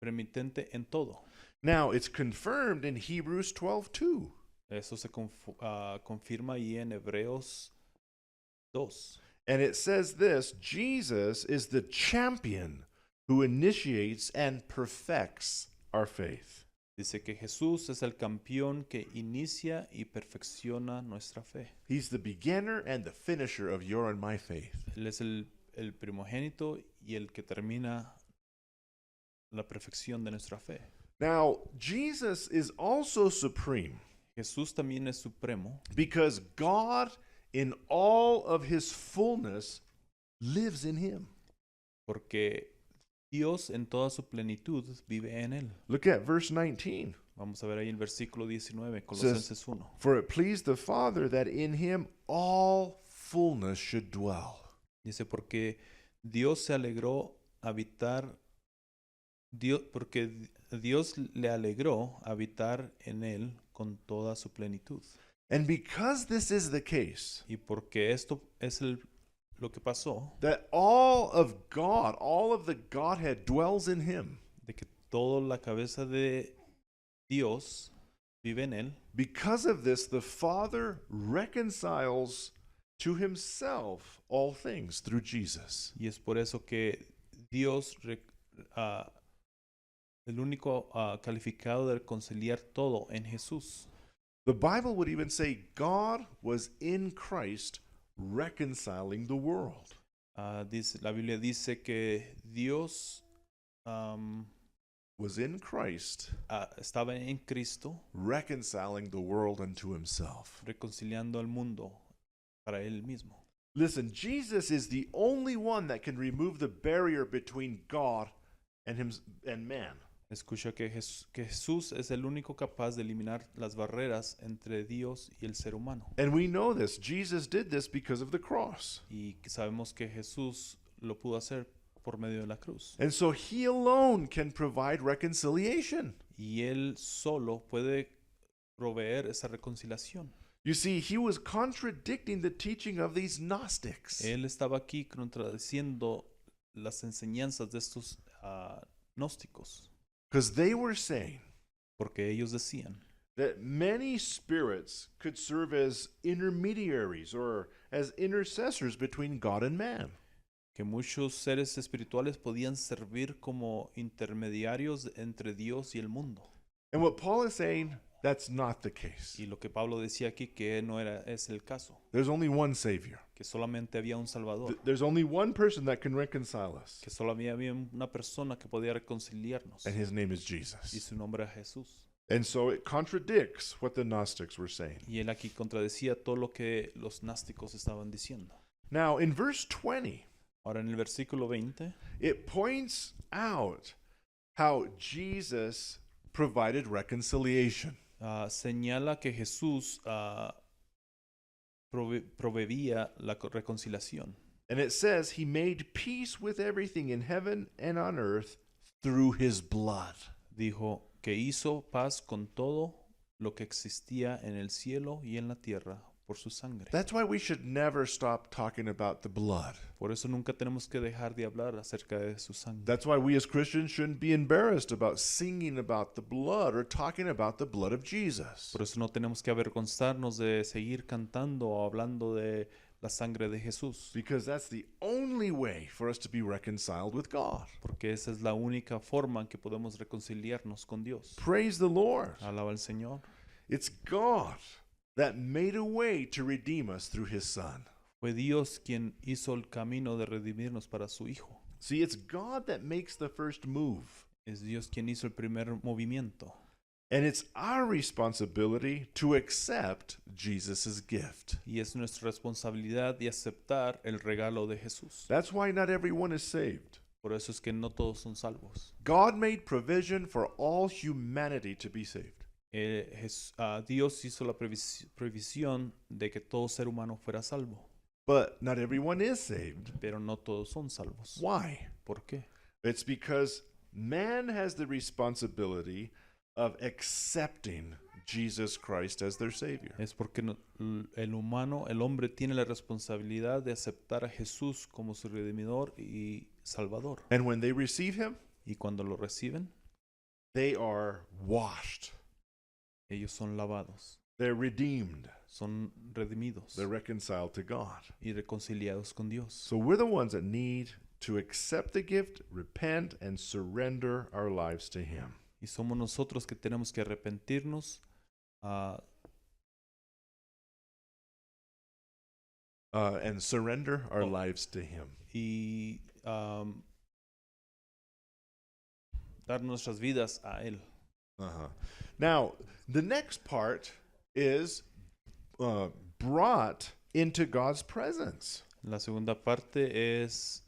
preeminente en todo. Now, it's confirmed in Hebrews 12:2. Eso se confirma ahí en Hebreos 2. And it says this, Jesus is the champion who initiates and perfects our faith. Dice que Jesús es el campeón que inicia y perfecciona nuestra fe. He's the beginner and the finisher of your and my faith. Él es el primogénito y el que termina la perfección de nuestra fe. Now, Jesus is also supreme Jesús también es supremo because God in all of his fullness lives in him. porque Dios en toda su plenitud vive en él. Look at verse 19. Vamos a ver ahí el versículo 19, Colosenses 1. For it pleased the Father that in him all fullness should dwell. Dice, porque Dios se alegró habitar, porque Dios le alegró habitar en él con toda su plenitud. And because this is the case, Y porque esto es lo que pasó, that all of God, all of the Godhead dwells in him, de que toda la cabeza de Dios vive en él, because of this, the Father reconciles to himself all things through Jesus. y es por eso que Dios, el único calificado de reconciliar todo en Jesús. The Bible would even say God was in Christ reconciling the world. La Biblia dice que Dios Was in Christ estaba en Cristo reconciling the world unto himself. reconciliando al mundo para él mismo. Listen, Jesus is the only one that can remove the barrier between God and him and man. Escucha que Jesús es el único capaz de eliminar las barreras entre Dios y el ser humano. And we know this. Jesus did this because of the cross. Y sabemos que Jesús lo pudo hacer por medio de la cruz. And so he alone can provide reconciliation. Y él solo puede proveer esa reconciliación. You see, he was contradicting the teaching of these Gnostics. Él estaba aquí contradiciendo las enseñanzas de estos gnósticos, Because they were saying porque ellos decían that many spirits could serve as intermediaries or as intercessors between God and man. que muchos seres espirituales podían servir como intermediarios entre Dios y el mundo. And what Paul is saying, that's not the case. Y lo que Pablo decía aquí que no es el caso, There's only one Savior. que solamente había un Salvador, There's only one person that can reconcile us, que solamente había una persona que podía reconciliarnos, and his name is y Jesus. su nombre era Jesús. And so it contradicts what the Gnostics were saying. Y él aquí contradecía todo lo que los gnásticos estaban diciendo. Now, in verse 20, Ahora en el versículo 20 it points out how Jesus provided reconciliation. señala que Jesús proveía la reconciliación. And it says he made peace with everything in heaven and on earth through his blood. Dijo que hizo paz con todo lo que existía en el cielo y en la tierra por su sangre. That's why we should never stop talking about the blood. Por eso nunca tenemos que dejar de hablar acerca de su sangre. That's why we as Christians shouldn't be embarrassed about singing about the blood or talking about the blood of Jesus. Por eso no tenemos que avergonzarnos de seguir cantando o hablando de la sangre de Jesús, Because that's the only way for us to be reconciled with God. porque esa es la única forma en que podemos reconciliarnos con Dios. Praise the Lord. Alaba al Señor. It's God that made a way to redeem us through his Son. Fue Dios quien hizo el camino de redimirnos para su Hijo. See, it's God that makes the first move. Es Dios quien hizo el primer movimiento. And it's our responsibility to accept Jesus' gift. Y es nuestra responsabilidad de aceptar el regalo de Jesús. That's why not everyone is saved. Por eso es que no todos son salvos. God made provision for all humanity to be saved. Dios hizo la previsión de que todo ser humano fuera salvo. But not everyone is saved. Pero no todos son salvos. Why? ¿Por qué? It's because man has the responsibility of accepting Jesus Christ as their Savior. Es porque el hombre tiene la responsabilidad de aceptar a Jesús como su redimidor y salvador. And when they receive him, Y cuando lo reciben, they are washed. ellos son lavados, They're redeemed. son redimidos They're reconciled to God. y reconciliados con Dios. So we're the ones that need to accept the gift, repent, and surrender our lives to him. Y somos nosotros que tenemos que arrepentirnos, And surrender our lives to him. y dar nuestras vidas a Él. Now, the next part is brought into God's presence. La segunda parte es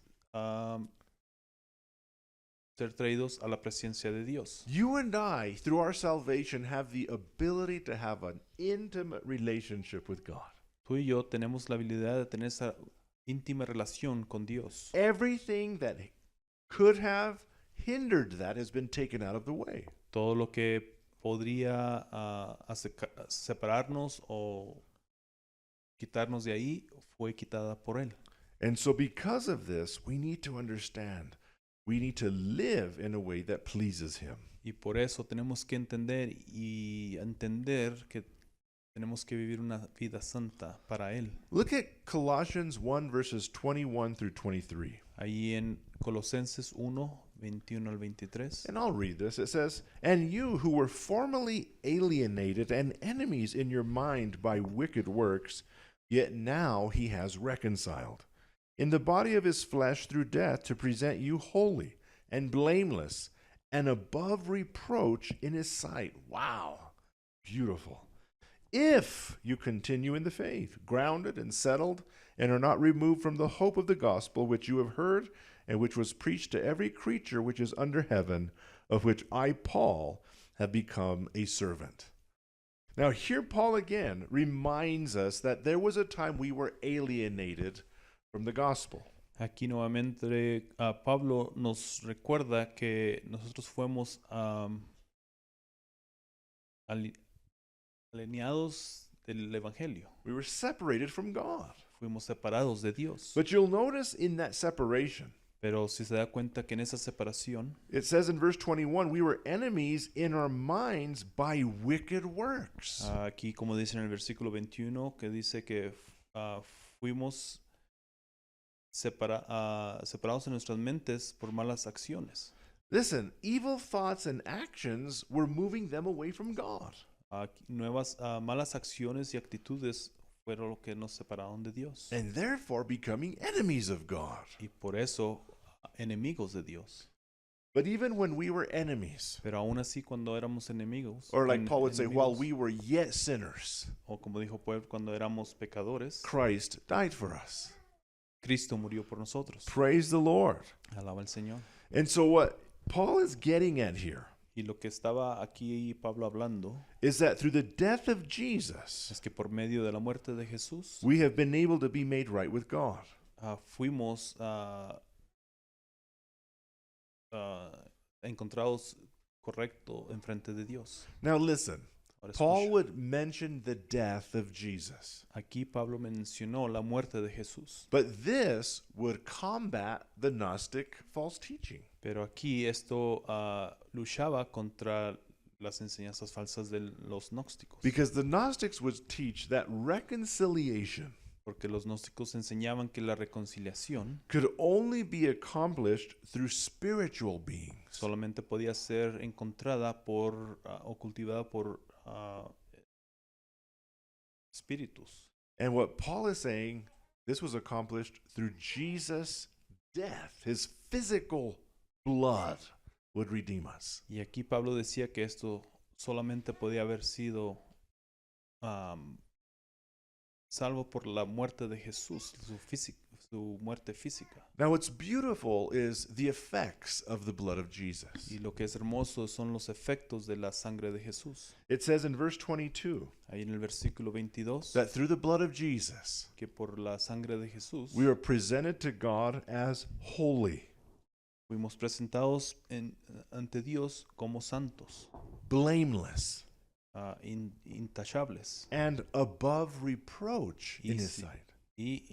ser traídos a la presencia de Dios. You and I, through our salvation, have the ability to have an intimate relationship with God. Tú y yo tenemos la habilidad de tener esa íntima relación con Dios. Everything that could have hindered that has been taken out of the way. Todo lo que podría separarnos o quitarnos de ahí fue quitada por Él. And so because of this, we need to understand, we need to live in a way that pleases him. Y por eso tenemos que entender que tenemos que vivir una vida santa para Él. Look at Colossians 1 verses 21 through 23. Ahí en Colosenses 1, 21 al 23. And I'll read this. It says, "And you who were formerly alienated and enemies in your mind by wicked works, yet now he has reconciled in the body of his flesh through death to present you holy and blameless and above reproach in his sight." Wow. Beautiful. If you continue in the faith, grounded and settled, and are not removed from the hope of the gospel which you have heard, and which was preached to every creature which is under heaven, of which I, Paul, have become a servant. Now, here Paul again reminds us that there was a time we were alienated from the gospel. Aquí nuevamente Pablo nos recuerda que nosotros fuimos alineados del Evangelio. We were separated from God. Fuimos separados de Dios. But you'll notice in that separation, Pero si se da cuenta que en esa separación, it says in verse 21, we were enemies in our minds by wicked works. aquí como dice en el versículo 21, que dice que fuimos separados en nuestras mentes por malas acciones. Listen, evil thoughts and actions were moving them away from God. Malas acciones y actitudes fueron lo que nos separaron de Dios. And therefore becoming enemies of God. Y por eso, enemigos de Dios. But even when we were enemies, Pero aún así, cuando éramos enemigos, or like Paul would say, while enemigos, we were yet sinners, o como dijo Paul, cuando éramos pecadores, Christ died for us. Cristo murió por nosotros. Praise the Lord. Alaba al Señor. And so what Paul is getting at here Y lo que estaba aquí Pablo hablando is that through the death of Jesus, es que por medio de la muerte de Jesús we have been able to be made right with God. fuimos encontrados correcto enfrente de Dios. Now listen, Ahora Paul escucha. would mention the death of Jesus, Aquí Pablo mencionó la muerte de Jesús, but this would combat the Gnostic false teaching. pero aquí esto luchaba contra las enseñanzas falsas de los gnósticos, Because the Gnostics would teach that reconciliation porque los gnósticos enseñaban que la reconciliación could only be accomplished through spiritual beings. solamente podía ser encontrada por o cultivada por espíritus. And what Paul is saying, this was accomplished through Jesus' death. His physical blood would redeem us. Y aquí Pablo decía que esto solamente podía haber sido salvo por la muerte de Jesús, su muerte física. Now, what's beautiful is the effects of the blood of Jesus. Y lo que es hermoso son los efectos de la sangre de Jesús. It says in verse 22 Ahí en el versículo 22, that through the blood of Jesus, que por la sangre de Jesús we are presented to God as holy, fuimos presentados ante Dios como santos, blameless, intachables and above reproach in His Easy. sight. y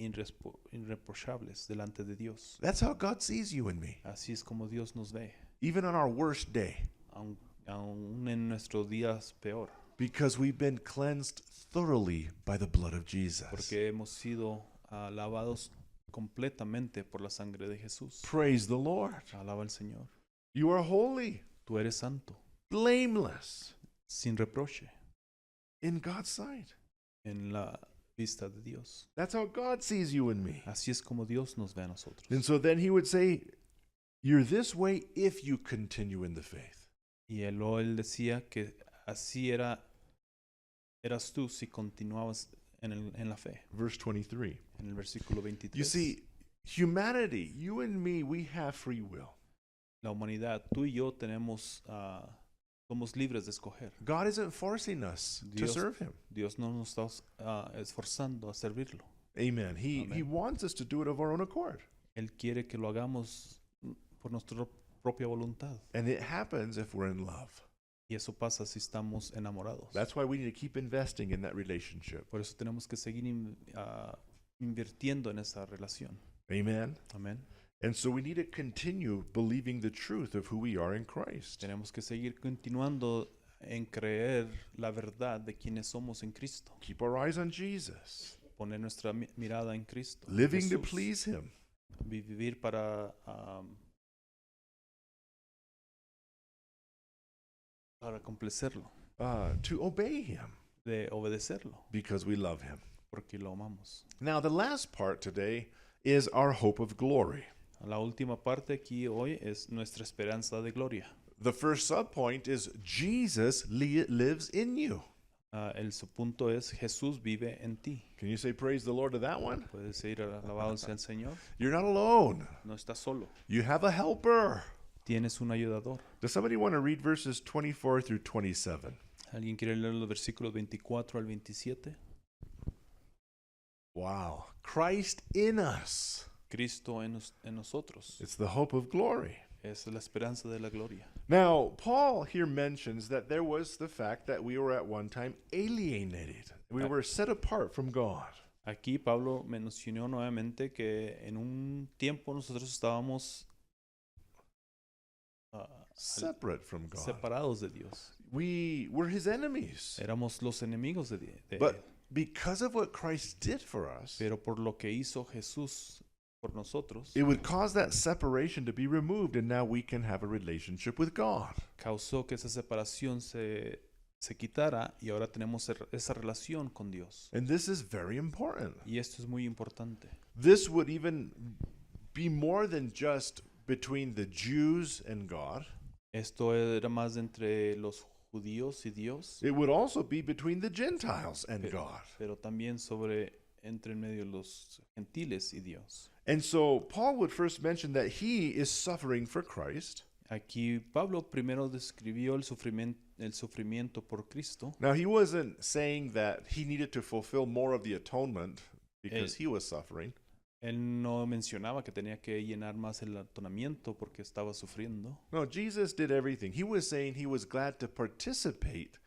irreprochables delante de Dios. That's how God sees you and me, Así es como Dios nos ve, even on our worst day, aún en nuestros días peor, because we've been cleansed thoroughly by the blood of Jesus. porque hemos sido lavados completamente por la sangre de Jesús. Praise the Lord. Alaba al Señor. You are holy, Tú eres santo, blameless sin reproche, in God's sight. en la vista de Dios. That's how God sees you and me. Así es como Dios nos ve a nosotros. And so then He would say, you're this way if you continue in the faith. Y él decía que así eras tú si continuabas en la fe. Verse 23. En el versículo 23. You see, humanity, you and me, we have free will. La humanidad, tú y yo somos libres de escoger. God isn't forcing us to Dios- serve Him. Dios no nos está esforzando a servirlo. Amen. He Amen. wants us to do it of our own accord. Él quiere que lo hagamos por nuestra propia voluntad. And it happens if we're in love. Y eso pasa si estamos enamorados. That's why we need to keep investing in that relationship. Por eso tenemos que seguir invirtiendo en esa relación. Amen. Amén. And so we need to continue believing the truth of who we are in Christ. Tenemos que seguir continuando en creer la verdad de quienes somos en Cristo. Keep our eyes on Jesus, Poner nuestra mirada en Cristo. living to Jesús. please Him. Vivir para complacerlo, To obey Him de obedecerlo, because we love Him. porque lo amamos. Now, the last part today is our hope of glory. La última parte aquí hoy es nuestra esperanza de gloria. The first subpoint is Jesus lives in you. El subpunto es Jesús vive en ti. Can you say praise the Lord to that one? Puedes ir alabado sea el Señor. You're not alone. No estás solo. You have a helper. Tienes un ayudador. Does somebody want to read verses 24 through 27? ¿Alguien quiere leer los versículos 24 al 27? Wow. Christ in us. Cristo en nosotros. It's the hope of glory. Es la esperanza de la gloria. Now, Paul here mentions that there was the fact that we were at one time alienated. We were set apart from God. Aquí Pablo mencionó nuevamente que en un tiempo nosotros estábamos Separate from God. separados de Dios. We were his enemies. Éramos los enemigos de Él. But because of what Christ did for us, Pero por lo que hizo Jesús por nosotros, it would cause that separation to be removed, and now we can have a relationship with God. causó que esa separación se quitara y ahora tenemos esa relación con Dios. And this is very important. Y esto es muy importante. This would even be more than just between the Jews and God. Esto era más entre los judíos y Dios, It would also be between the Gentiles and pero, God. pero también entre en medio de los gentiles y Dios. And so Paul would first mention that he is suffering for Christ. Aquí Pablo primero describió el sufrimiento por Cristo. Now, he wasn't saying that he needed to fulfill more of the atonement because he was suffering. Él no mencionaba que tenía que llenar más el atonamiento porque estaba sufriendo. No, Jesus did everything. He was saying he was glad to participate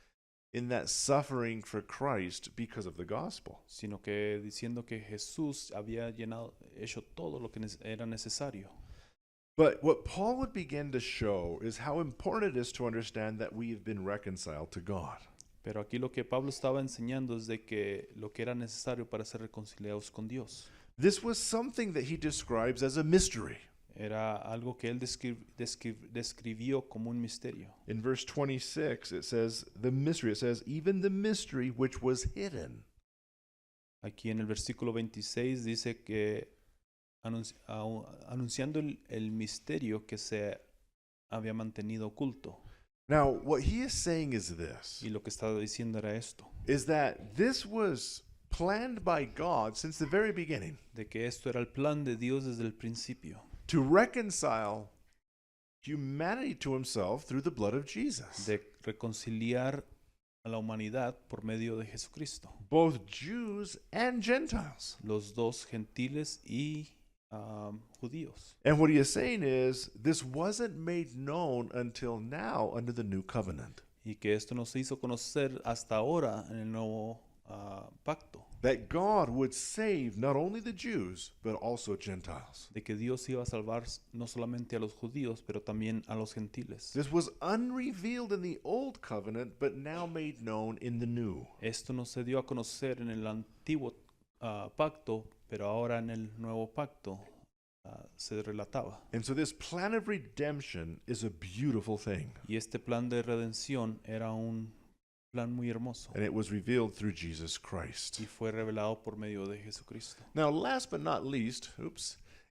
in that suffering for Christ because of the gospel. Sino que diciendo que Jesús había hecho todo lo que era necesario. But what Paul would begin to show is how important it is to understand that we have been reconciled to God. Pero aquí lo que Pablo estaba enseñando es de que lo que era necesario para ser reconciliados con Dios This was something that he describes as a mystery. era algo que él describió como un misterio. In verse 26, it says, even the mystery which was hidden. Aquí en el versículo 26 dice que anunciando el misterio que se había mantenido oculto. Now, what he is saying is this, Y lo que estaba diciendo era esto, is that this was planned by God since the very beginning de que esto era el plan de Dios desde el principio, to reconcile humanity to himself through the blood of Jesus. de reconciliar a la humanidad por medio de Jesucristo, Both Jews and Gentiles. los dos gentiles y judíos. And what he is saying is, this wasn't made known until now under the new covenant. Y que esto no se hizo conocer hasta ahora en el nuevo pacto, That God would save not only the Jews, but also Gentiles. de que Dios iba a salvar no solamente a los judíos, pero también a los gentiles. This was unrevealed in the old covenant, but now made known in the new. Esto no se dio a conocer en el antiguo pacto, pero ahora en el nuevo pacto se relataba. And so this plan of redemption is a beautiful thing. Y este plan de redención era un plan muy hermoso And it was revealed through Jesus Christ. y fue revelado por medio de Jesucristo. Now, last but not least,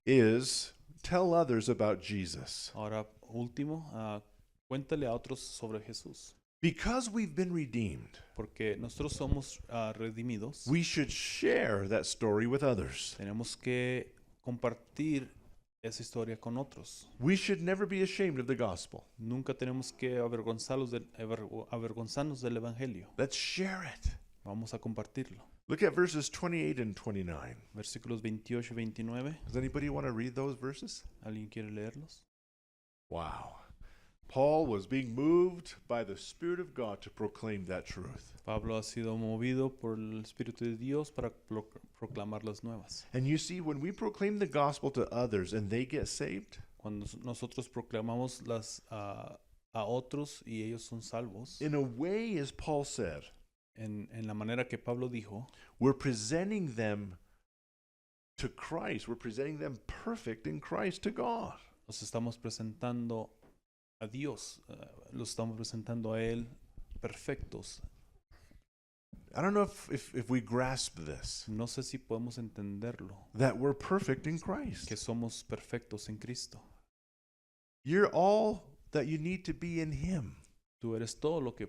is tell others about Jesus. Ahora, último, cuéntale a otros sobre Jesús. Because we've been redeemed, Porque nosotros somos redimidos, we should share that story with others. tenemos que compartir esa historia con otros. We should never be ashamed of the gospel. Nunca tenemos que avergonzarnos del Evangelio. Let's share it. Vamos a compartirlo. Look at verses 28 and 29. Versículos 28 y 29. Does anybody want to read those verses? ¿Alguien quiere leerlos? Wow. Paul was being moved by the Spirit of God to proclaim that truth. Pablo ha sido movido por el Espíritu de Dios para proclamar las nuevas. And you see, when we proclaim the gospel to others and they get saved, Cuando nosotros proclamamos a otros y ellos son salvos, in a way, as Paul said, en la manera que Pablo dijo, we're presenting them to Christ. We're presenting them perfect in Christ to God. nos estamos presentando a Dios, los estamos presentando a Él perfectos. I don't know if we grasp this, No sé si podemos entenderlo, that we're perfect in Christ. que somos perfectos en Cristo. You're all that you need to be in Him. Tú eres todo lo que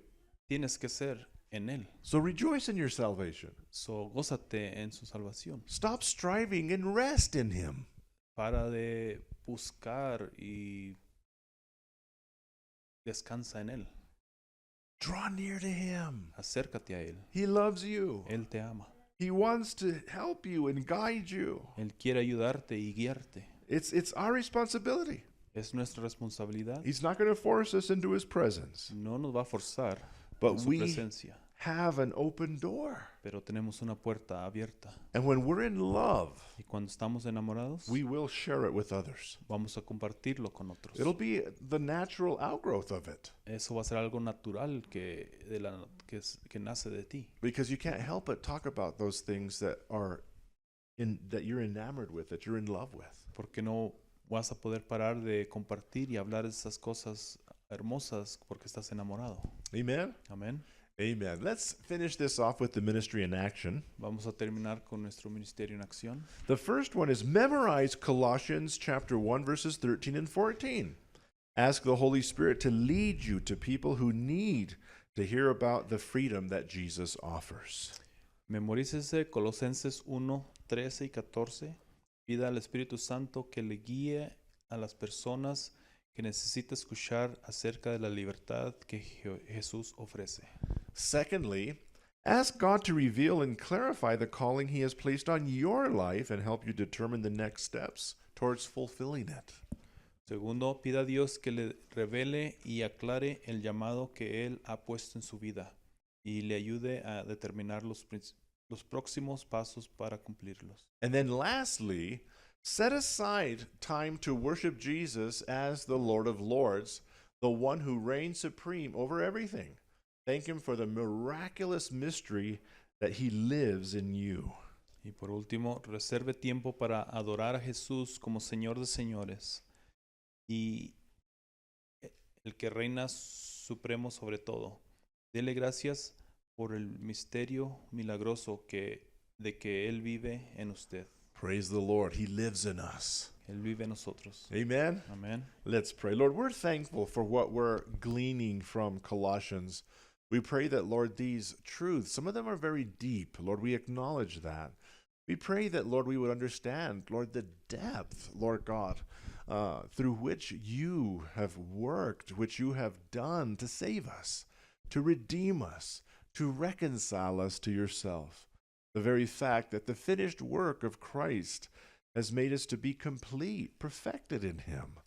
tienes que ser en Él. So rejoice in your salvation. So, gózate en su salvación. Stop striving and rest in Him. Para de buscar y descansa en Él. Draw near to Him. Acércate a Él. He loves you. Él te ama. He wants to help you and guide you. Él quiere ayudarte y guiarte. It's our responsibility. Es nuestra responsabilidad. He's not going to force us into his presence, No nos va a forzar but en su we presencia, have an open door. pero tenemos una puerta abierta. And when we're in love, Y cuando estamos enamorados, we will share it with others. vamos a compartirlo con otros. It'll be the natural outgrowth of it, Eso va a ser algo natural que nace de ti. because you can't help but talk about those things that you're enamored with, that you're in love with. Porque no vas a poder parar de compartir y hablar de esas cosas hermosas porque estás enamorado. Amen? Amén. Amen. Let's finish this off with the ministry in action. Vamos a terminar con nuestro ministerio en acción. The first one is memorize Colossians chapter 1 verses 13 and 14. Ask the Holy Spirit to lead you to people who need to hear about the freedom that Jesus offers. Memorícese Colosenses 1, 13 y 14. Pida al Espíritu Santo que le guíe a las personas que necesitan escuchar acerca de la libertad que Jesús ofrece. Secondly, ask God to reveal and clarify the calling he has placed on your life and help you determine the next steps towards fulfilling it. Segundo, pida a Dios que le revele y aclare el llamado que Él ha puesto en su vida y le ayude a determinar los próximos pasos para cumplirlos. And then lastly, set aside time to worship Jesus as the Lord of Lords, the one who reigns supreme over everything. Thank him for the miraculous mystery that he lives in you. Y por último, reserve tiempo para adorar a Jesús como Señor de señores y el que reina supremo sobre todo. Dele gracias por el misterio milagroso de que Él vive en usted. Praise the Lord. He lives in us. Él vive en nosotros. Amen. Amén. Let's pray. Lord, we're thankful for what we're gleaning from Colossians. We pray that, Lord, these truths, some of them are very deep. Lord, we acknowledge that. We pray that, Lord, we would understand, Lord, the depth, Lord God, through which you have worked, which you have done to save us, to redeem us, to reconcile us to yourself. The very fact that the finished work of Christ has made us to be complete, perfected in him.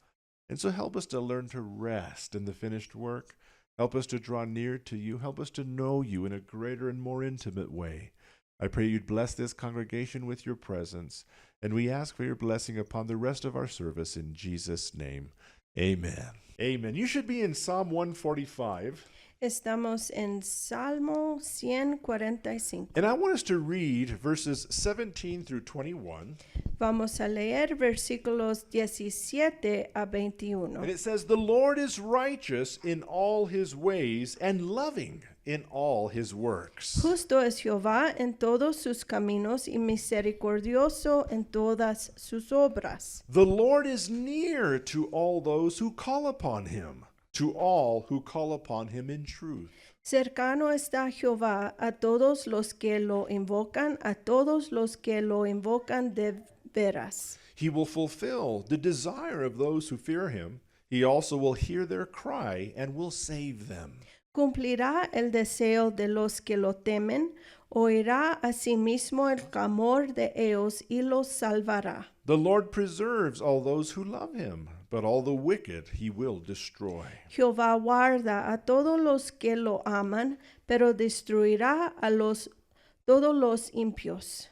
And so help us to learn to rest in the finished work. Help us to draw near to you. Help us to know you in a greater and more intimate way. I pray you'd bless this congregation with your presence, and we ask for your blessing upon the rest of our service in Jesus' name. Amen. Amen. You should be in Psalm 145. Estamos en Salmo 145. And I want us to read verses 17 through 21. Vamos a leer versículos 17 a 21. And it says, "The Lord is righteous in all his ways and loving in all his works." Justo es Jehová en todos sus caminos y misericordioso en todas sus obras. The Lord is near to all those who call upon him, to all who call upon him in truth. Cercano está Jehová a todos los que lo invocan, a todos los que lo invocan de veras. He will fulfill the desire of those who fear him. He also will hear their cry and will save them. Cumplirá el deseo de los que lo temen, oirá asimismo el clamor de ellos y los salvará. The Lord preserves all those who love him, but all the wicked he will destroy. Jehová guarda a todos los que lo aman, pero destruirá a todos los impios.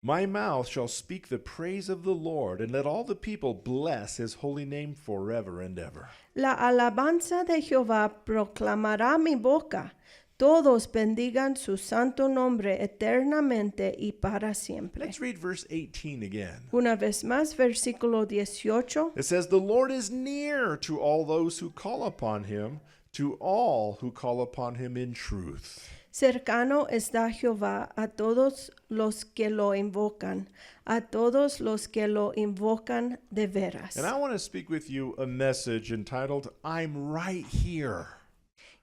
My mouth shall speak the praise of the Lord, and let all the people bless his holy name forever and ever. La alabanza de Jehová proclamará mi boca. Todos bendigan su santo nombre eternamente y para siempre. Let's read verse 18 again. Una vez más, versículo 18. It says, "The Lord is near to all those who call upon him, to all who call upon him in truth." Cercano está Jehová a todos los que lo invocan, a todos los que lo invocan de veras. And I want to speak with you a message entitled, "I'm right here."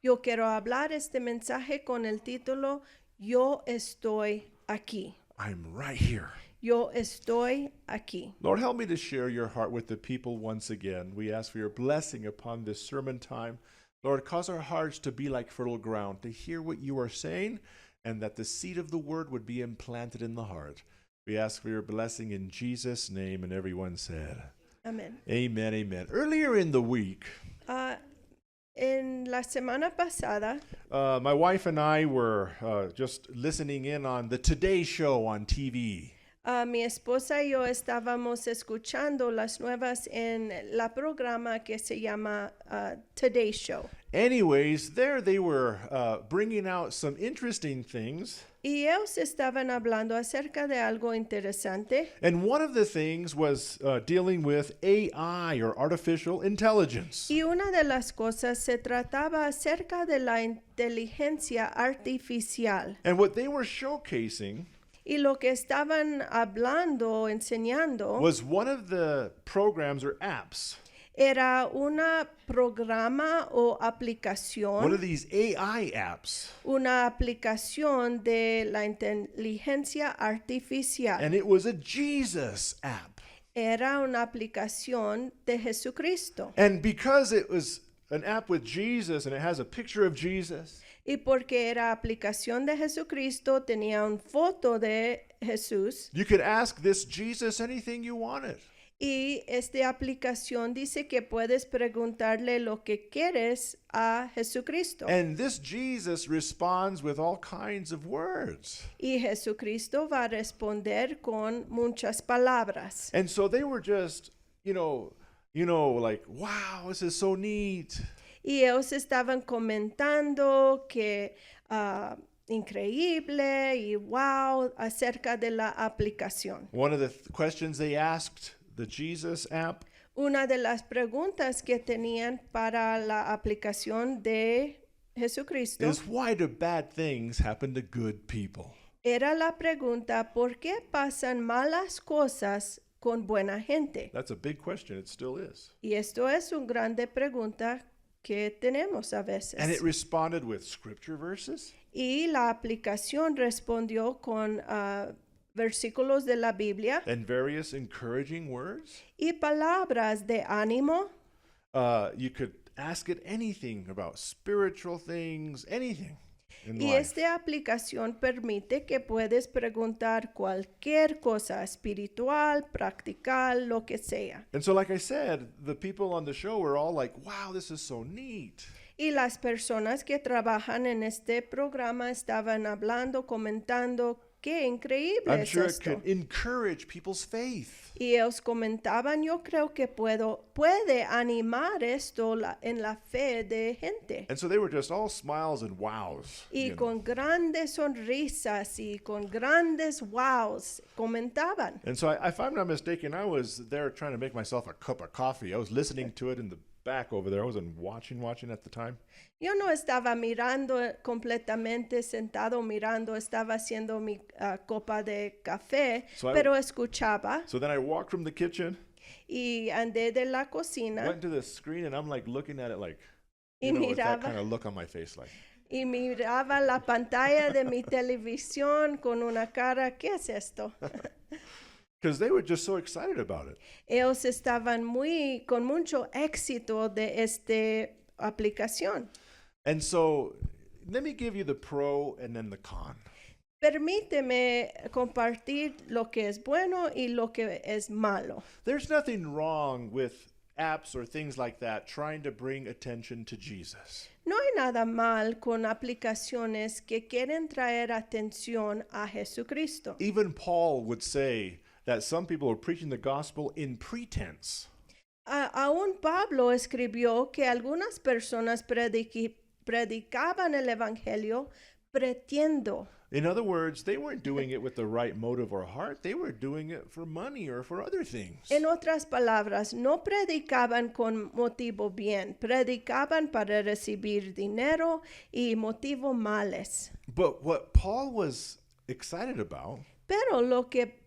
Yo quiero hablar este mensaje con el título Yo estoy aquí. I'm right here. Yo estoy aquí. Lord, help me to share your heart with the people once again. We ask for your blessing upon this sermon time. Lord, cause our hearts to be like fertile ground, to hear what you are saying, and that the seed of the word would be implanted in the heart. We ask for your blessing in Jesus' name, and everyone said, Amén. Amen, amen. Earlier in the week, Ah, en la semana pasada, my wife and I were just listening in on the Today Show on TV. mi esposa y yo estábamos escuchando las nuevas en la programa que se llama Today Show. Anyways, there they were bringing out some interesting things. Y ellos estaban hablando acerca de algo interesante. And one of the things was dealing with AI, or artificial intelligence. Y una de las cosas se trataba acerca de la inteligencia artificial. And what they were showcasing Y lo que estaban hablando, enseñando, was one of the programs or apps, era una programa o one of aplicación, these AI apps. una aplicación de la inteligencia artificial. And it was a Jesus app. Era una aplicación de Jesucristo. And because it was an app with Jesus and it has a picture of Jesus, Y porque era aplicación de Jesucristo, tenía una foto de Jesús. you could ask this Jesus anything you wanted. Y esta aplicación dice que puedes preguntarle lo que quieres a Jesucristo. And this Jesus responds with all kinds of words. Y Jesucristo va a responder con muchas palabras. And so they were just, like, wow, this is so neat. Y ellos estaban comentando que increíble y wow acerca de la aplicación. One of the questions they asked the Jesus app Una de las preguntas que tenían para la aplicación de Jesucristo is, why do bad things happen to good people? era la pregunta, ¿por qué pasan malas cosas con buena gente? That's a big question. It still is. Y esto es una grande pregunta que tenemos a And it veces. responded with scripture verses Y la aplicación respondió con versículos de la Biblia and various encouraging words. y palabras de ánimo. You could ask it anything about spiritual things, anything in Y life. esta aplicación permite que puedes preguntar cualquier cosa espiritual, practical, lo que sea. And so, like I said, the people on the show were all like, wow, this is so neat. Y las personas que trabajan en este programa estaban hablando, comentando, qué increíble I'm es sure it esto. could encourage people's faith. Y ellos comentaban, yo creo que puede animar esto en la fe de gente. And so they were just all smiles and wows. Y con grandes sonrisas y con grandes wows comentaban. And so, if I'm not mistaken, I was there trying to make myself a cup of coffee. I was listening to it in the back over there. I wasn't watching at the time. Yo no estaba mirando completamente, sentado mirando, estaba haciendo mi copa de café, So pero escuchaba So then I walked from the kitchen, y andé de la cocina went to the screen, and I'm like looking at it like, y with that miraba, kind of look on my face, like, y miraba la pantalla de mi televisión con una cara, ¿qué es esto? because they were just so excited about it. Ellos estaban con mucho éxito de esta aplicación. And so, let me give you the pro and then the con. Permíteme compartir lo que es bueno y lo que es malo. There's nothing wrong with apps or things like that trying to bring attention to Jesus. No hay nada mal con aplicaciones que quieren traer atención a Jesucristo. Even Paul would say that some people are preaching the gospel in pretense. Aún Pablo escribió que algunas personas predicaban el evangelio pretendiendo. In other words, they weren't doing it with the right motive or heart. They were doing it for money or for other things. En otras palabras, no predicaban con motivo bien, predicaban para recibir dinero y motivo males. But what Paul was excited about Pero lo que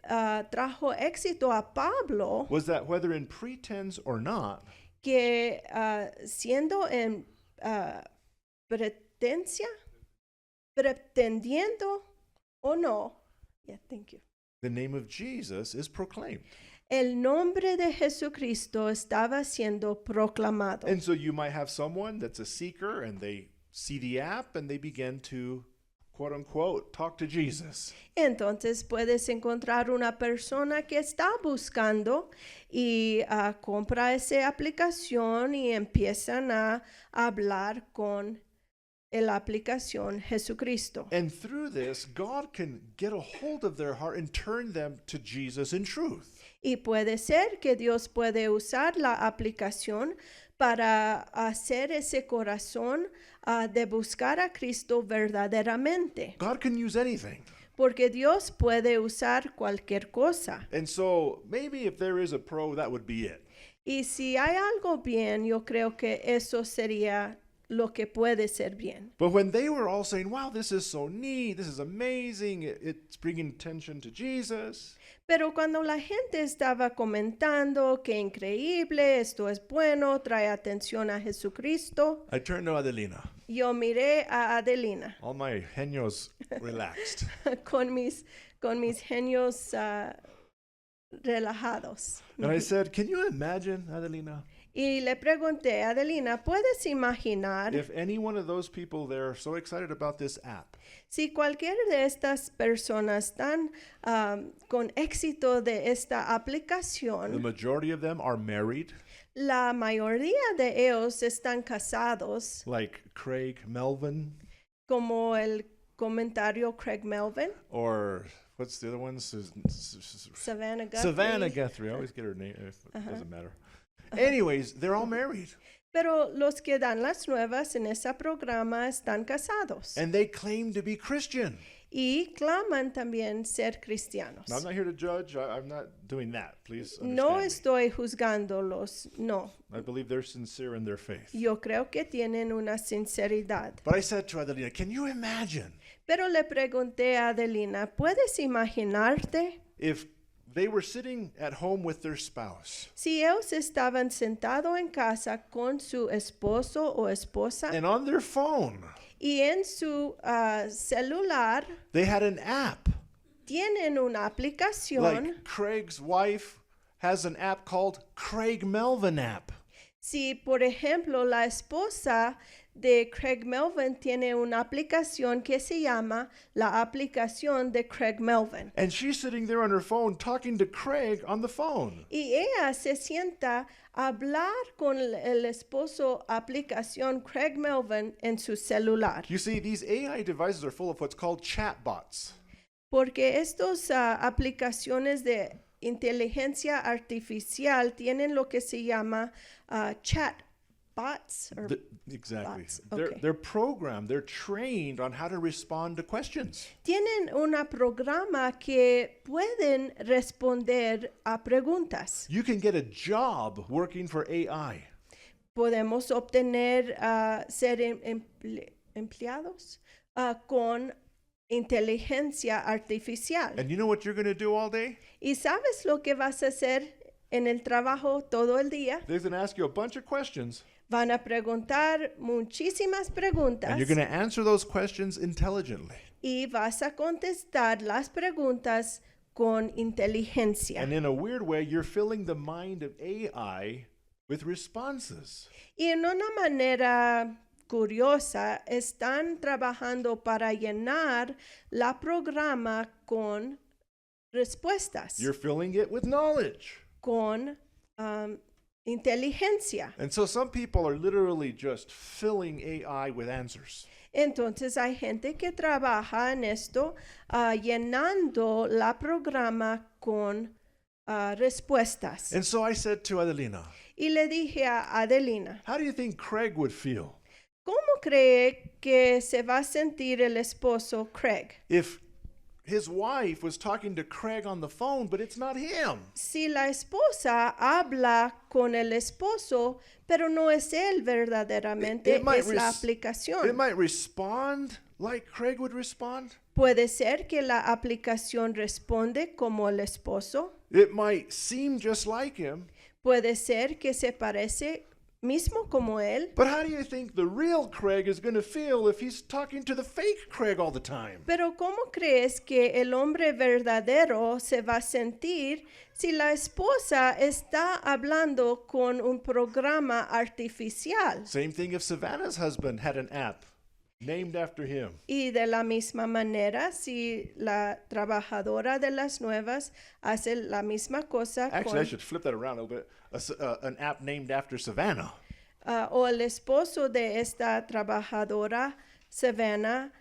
trajo éxito a Pablo, was that whether in pretense or not, que siendo en pretendiendo o no, yeah, thank you. the name of Jesus is proclaimed. El nombre de Jesucristo estaba siendo proclamado. And so you might have someone that's a seeker and they see the app and they begin to quote unquote, talk to Jesus. Entonces puedes encontrar una persona que está buscando y compra esa aplicación y empiezan a hablar con la aplicación Jesucristo. And through this, God can get a hold of their heart and turn them to Jesus in truth. Y puede ser que Dios puede usar la aplicación para hacer ese corazón de buscar a Cristo verdaderamente. God can use anything. Porque Dios puede usar cualquier cosa. And so maybe if there is a pro, that would be it. Y si hay algo bien, yo creo que eso sería lo que puede ser bien. But when they were all saying, wow, this is so neat, this is amazing, it's bringing attention to Jesus, Pero cuando la gente estaba comentando que increíble, esto es bueno, trae atención a Jesucristo, I turned to Adelina. yo miré a Adelina All my genios relaxed. con mis genios relajados. And I said, can you imagine, Adelina, Y le pregunté, Adelina, ¿puedes imaginar if any one of those people there are so excited about this app, si cualquiera de estas personas están con éxito de esta the aplicación, majority of them are married, la mayoría de ellos están casados, like Craig Melvin, como el comentario Craig Melvin, or what's the other one? Savannah Guthrie? Savannah Guthrie. I always get her name. It doesn't matter. Anyways, they're all married. Pero los que dan las nuevas en ese programa están casados And they claim to be Christian. y claman también ser cristianos. Now, I'm not here to judge. I'm not doing that. Please understand No me. estoy juzgándolos, no. I believe they're sincere in their faith. Yo creo que tienen una sinceridad. But I said to Adelina, can you imagine Pero le pregunté a Adelina, ¿puedes imaginarte if they were sitting at home with their spouse si ellos estaban sentados en casa con su esposo o esposa and on their phone y en su celular they had an app? tienen una aplicación? Like Craig's wife has an app called Craig Melvin app. Si, por ejemplo, la esposa de Craig Melvin tiene una aplicación que se llama la aplicación de Craig Melvin. And she's sitting there on her phone talking to Craig on the phone. Y ella se sienta a hablar con el esposo aplicación Craig Melvin en su celular. You see, these AI devices are full of what's called chatbots. Porque estas aplicaciones de inteligencia artificial tienen lo que se llama chatbots. Exactly. bots, They're, okay. they're programmed, they're trained on how to respond to questions. Tienen un programa que pueden responder a preguntas. You can get a job working for AI. Podemos obtener ser empleados con inteligencia artificial. And you know what you're going to do all day? ¿Y sabes lo que vas a hacer en el trabajo todo el día? They're going to ask you a bunch of questions, Van a preguntar muchísimas preguntas and you're going to answer those questions intelligently. y vas a contestar las preguntas con inteligencia. And in a weird way, you're filling the mind of AI with responses. Y en una manera curiosa, están trabajando para llenar la programa con respuestas, You're filling it with knowledge. con inteligencia. And so some people are literally just filling AI with answers. Entonces hay gente que trabaja en esto, llenando la programa con respuestas. And so I said to Adelina, Y le dije a Adelina, how do you think Craig would feel ¿cómo cree que se va a sentir el esposo Craig if his wife was talking to Craig on the phone, but it's not him? si la esposa habla con el esposo, pero no es él verdaderamente, It might es la It aplicación? might respond like Craig would respond. Puede ser que la aplicación responde como el esposo. It might seem just like him. Puede ser que se parece mismo como él. But how do you think the real Craig is going to feel if he's talking to the fake Craig all the time? Pero ¿cómo crees que el hombre verdadero se va a sentir si la esposa está hablando con un programa artificial? Same thing if Savannah's husband had an app. named after him. Y de la misma manera, si la trabajadora de las nuevas hace la misma cosa Actually, I con, should flip that around a little bit. An app named after Savannah. o el esposo de esta trabajadora, Savannah,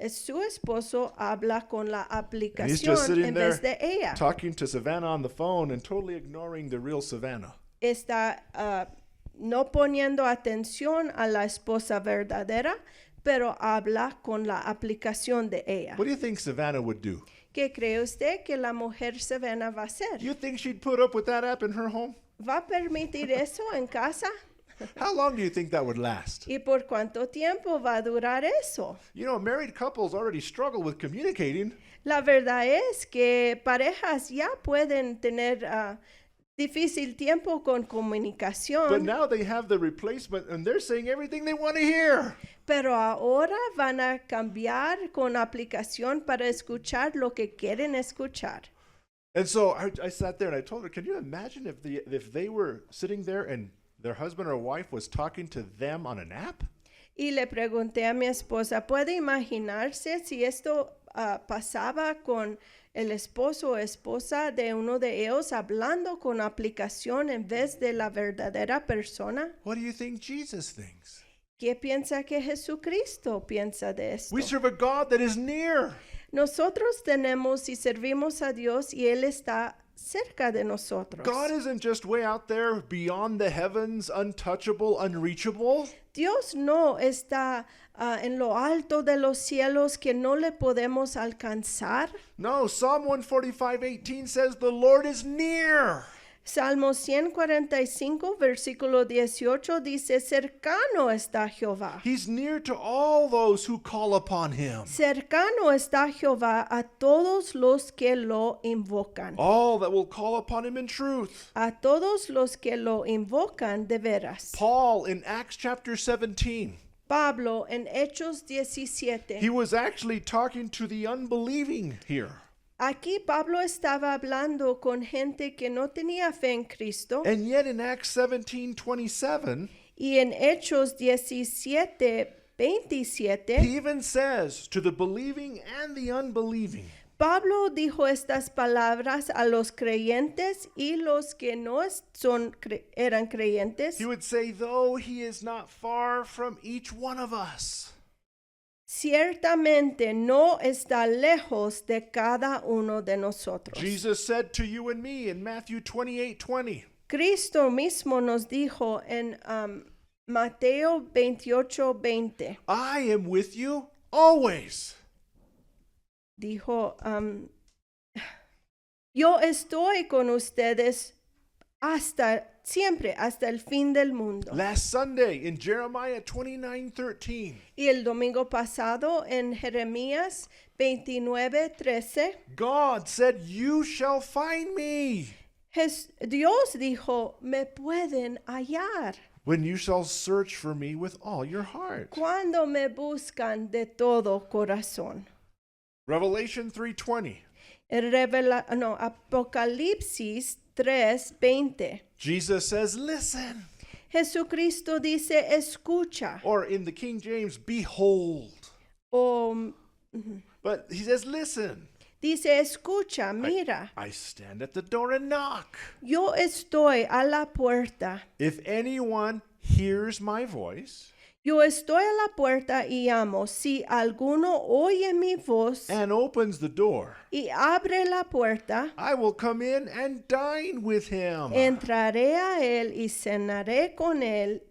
su esposo habla con la And he's just aplicación sitting en there vez de ella. talking to Savannah on the phone and totally ignoring the real Savannah. Está no poniendo atención a la esposa verdadera, pero habla con la aplicación de ella. What do you think Savannah would do? ¿Qué cree usted que la mujer Savannah va a hacer? You think she'd put up with that app in her home? ¿Va a permitir eso en casa? How long do you think that would last? ¿Y por cuánto tiempo va a durar eso? You know, married couples already struggle with communicating. La verdad es que parejas ya pueden tener difícil tiempo con But comunicación, now they have the replacement and they're saying everything they want to hear. pero ahora van a cambiar con aplicación para escuchar lo que quieren escuchar. And so I sat there and I told her, can you imagine if they were sitting there and their husband or wife was talking to them on an app? Y le pregunté a mi esposa, ¿puede imaginarse si esto pasaba con el esposo o esposa de uno de ellos hablando con aplicación en vez de la verdadera persona? What do you think Jesus thinks? ¿Qué piensa que Jesucristo piensa de esto? We serve a God that is near. Nosotros tenemos y servimos a Dios y Él está cerca de nosotros. God isn't just way out there beyond the heavens, untouchable, unreachable. Dios no está en lo alto de los cielos que no le podemos alcanzar. No, Psalm 145:18 says the Lord is near. Salmo 145, versículo 18 dice, cercano está Jehová. He's near to all those who call upon him. Cercano está Jehová a todos los que lo invocan. All that will call upon him in truth. A todos los que lo invocan de veras. Paul in Acts chapter 17, Pablo en Hechos 17. he was actually talking to the unbelieving here. Aquí Pablo estaba hablando con gente que no tenía fe en Cristo. And yet in Acts 17:27, Y en Hechos 17, 27, he even says to the believing and the unbelieving, Pablo dijo estas palabras a los creyentes y los que no eran creyentes. he would say, though he is not far from each one of us. Ciertamente no está lejos de cada uno de nosotros. Jesus said to you and me in Matthew 28:20, Cristo mismo nos dijo en Mateo 28:20. I am with you always. Dijo, yo estoy con ustedes siempre, hasta el fin del mundo. Last Sunday in Jeremiah 29:13, Y el domingo pasado en Jeremías 29:13, God said, you shall find me Dios dijo, me pueden hallar when you shall search for me with all your heart. cuando me buscan de todo corazón. Revelation 3:20, Apocalipsis 3:20. Jesus says, listen. Jesucristo dice, escucha. Or in the King James, behold. O But he says, listen. dice, escucha, mira. I stand at the door and knock. Yo estoy a la puerta. If anyone hears my voice Yo estoy a la puerta y llamo. Si alguno oye mi voz and opens the door, y abre la puerta, I will come in and dine with him. entraré a él y cenaré con él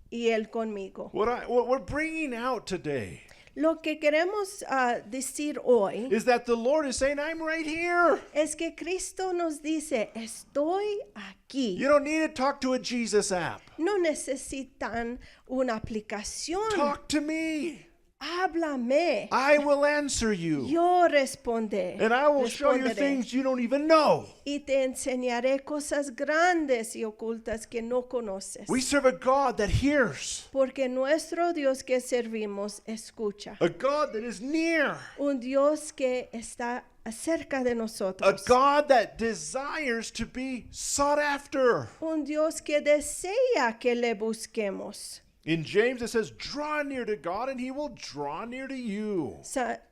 y él conmigo. What we're bringing out today Lo que queremos decir hoy is that the Lord is saying, I'm right here. es que Cristo nos dice, estoy aquí. You don't need to talk to a Jesus app. No necesitan una aplicación. Talk to me. Háblame. I will answer you. Yo responderé. And I will show you things you don't even know. Y te enseñaré cosas grandes y ocultas que no conoces. We serve a God that hears, Porque nuestro Dios que servimos escucha. a God that is near, Un Dios que está cerca de a nosotros. God that desires to be sought after. Un Dios que desea que le busquemos. In James it says, draw near to God and he will draw near to you.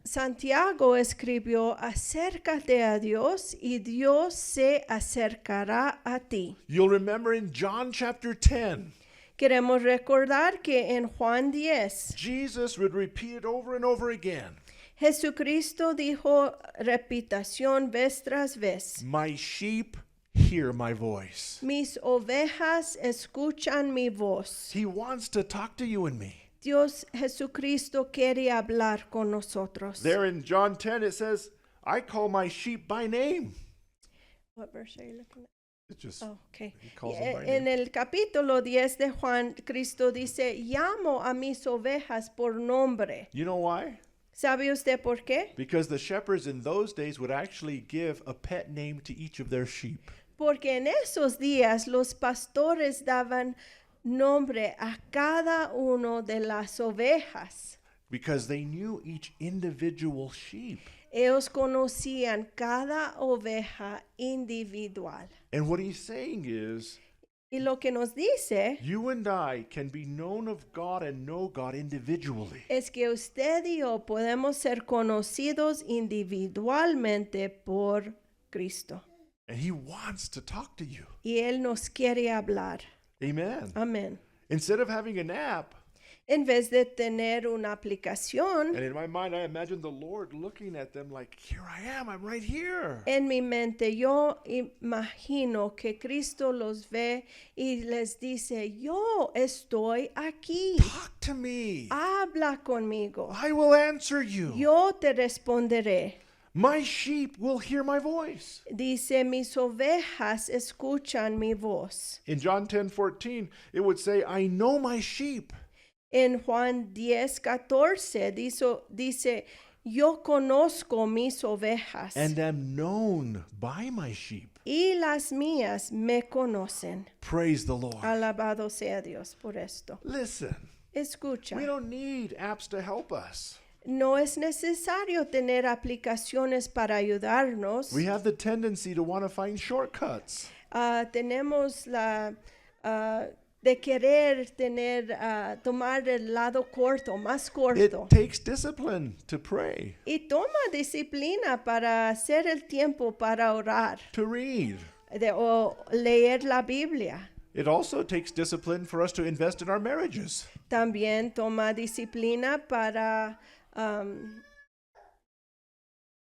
Santiago escribió, acércate a Dios y Dios se acercará a ti. You'll remember in John chapter 10, Queremos recordar que en Juan 10, Jesus would repeat it over and over again. Jesucristo dijo repitación vez tras vez. My sheep hear my voice. Mis ovejas escuchan mi voz. He wants to talk to you and me. Dios Jesucristo quiere hablar con nosotros. There in John 10 it says, I call my sheep by name. What verse are you looking at? It's just, Oh, okay. he calls them by En name. el capítulo 10 de Juan, Cristo dice, llamo a mis ovejas por nombre. You know why? ¿Sabe usted por qué? Because the shepherds in those days would actually give a pet name to each of their sheep. Porque en esos días los pastores daban nombre a cada uno de las ovejas. Because they knew each individual sheep. Ellos conocían cada oveja individual. And what he's saying is, Y lo que nos dice you and I can be known of God and know God individually. es que usted y yo podemos ser conocidos individualmente por Cristo. And he wants to talk to you. Y Él nos quiere hablar. Amen. Amén. Instead of having an app, En vez de tener una aplicación, and in my mind I imagine the Lord looking at them like, here I am, I'm right here. en mi mente yo imagino que Cristo los ve y les dice, yo estoy aquí. Talk to me. Habla conmigo. I will answer you. Yo te responderé. My sheep will hear my voice. Dice, mis ovejas escuchan mi voz. In John 10:14, it would say, I know my sheep. En Juan 10:14 dice, yo conozco mis ovejas And am known by my sheep. y las mías me conocen. Praise the Lord. Alabado sea Dios por esto. Listen, Escucha, we don't need apps to help us. no es necesario tener aplicaciones para ayudarnos. We have the tendency to want to find shortcuts. Tenemos la de querer tomar el lado corto, más corto. It takes discipline to pray, Y toma disciplina para hacer el tiempo para orar to read. o leer la Biblia. It also takes discipline for us to invest in our marriages. También toma disciplina para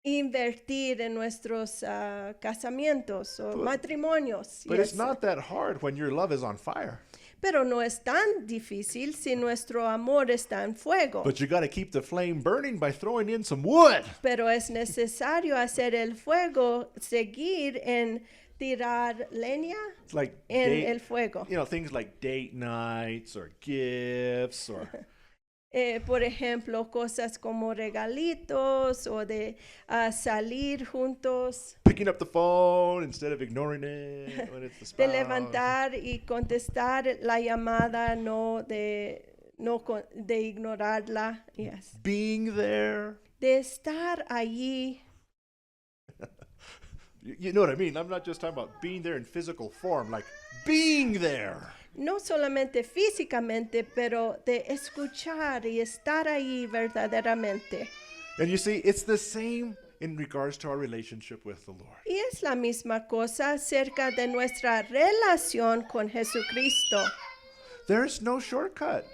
invertir en nuestros casamientos o matrimonios. But Yes. it's not that hard when your love is on fire. Pero no es tan difícil si nuestro amor está en fuego. But you got to keep the flame burning by throwing in some wood. Pero es necesario hacer el fuego, seguir en tirar leña It's like en el fuego. things like date nights or gifts or Por ejemplo, cosas como regalitos o de salir juntos, picking up the phone instead of ignoring it when it's the de spouse. levantar y contestar la llamada, de ignorarla, yes. Being there. De estar allí. You know what I mean? I'm not just talking about being there in physical form, like being there. No solamente físicamente, pero de escuchar y estar ahí verdaderamente. And you see, it's the same in regards to our relationship with the Lord. Y es la misma cosa acerca de nuestra relación con Jesucristo. There's no shortcut.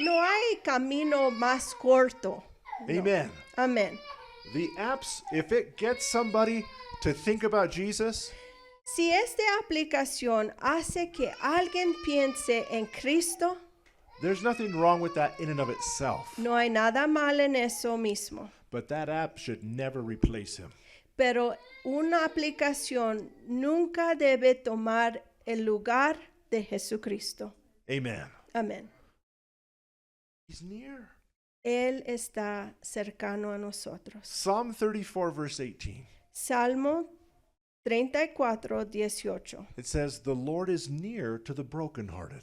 No hay camino más corto. No. Amen. Amén. The apps, if it gets somebody to think about Jesus, Si esta aplicación hace que alguien piense en Cristo, there's nothing wrong with that in and of itself. no hay nada mal en eso mismo. But that app should never replace him. Pero una aplicación nunca debe tomar el lugar de Jesucristo. Amen. Amén. He's near. Él está cercano a nosotros. Psalm 34, verse 18. Salmo 34:18. It says, the Lord is near to the brokenhearted.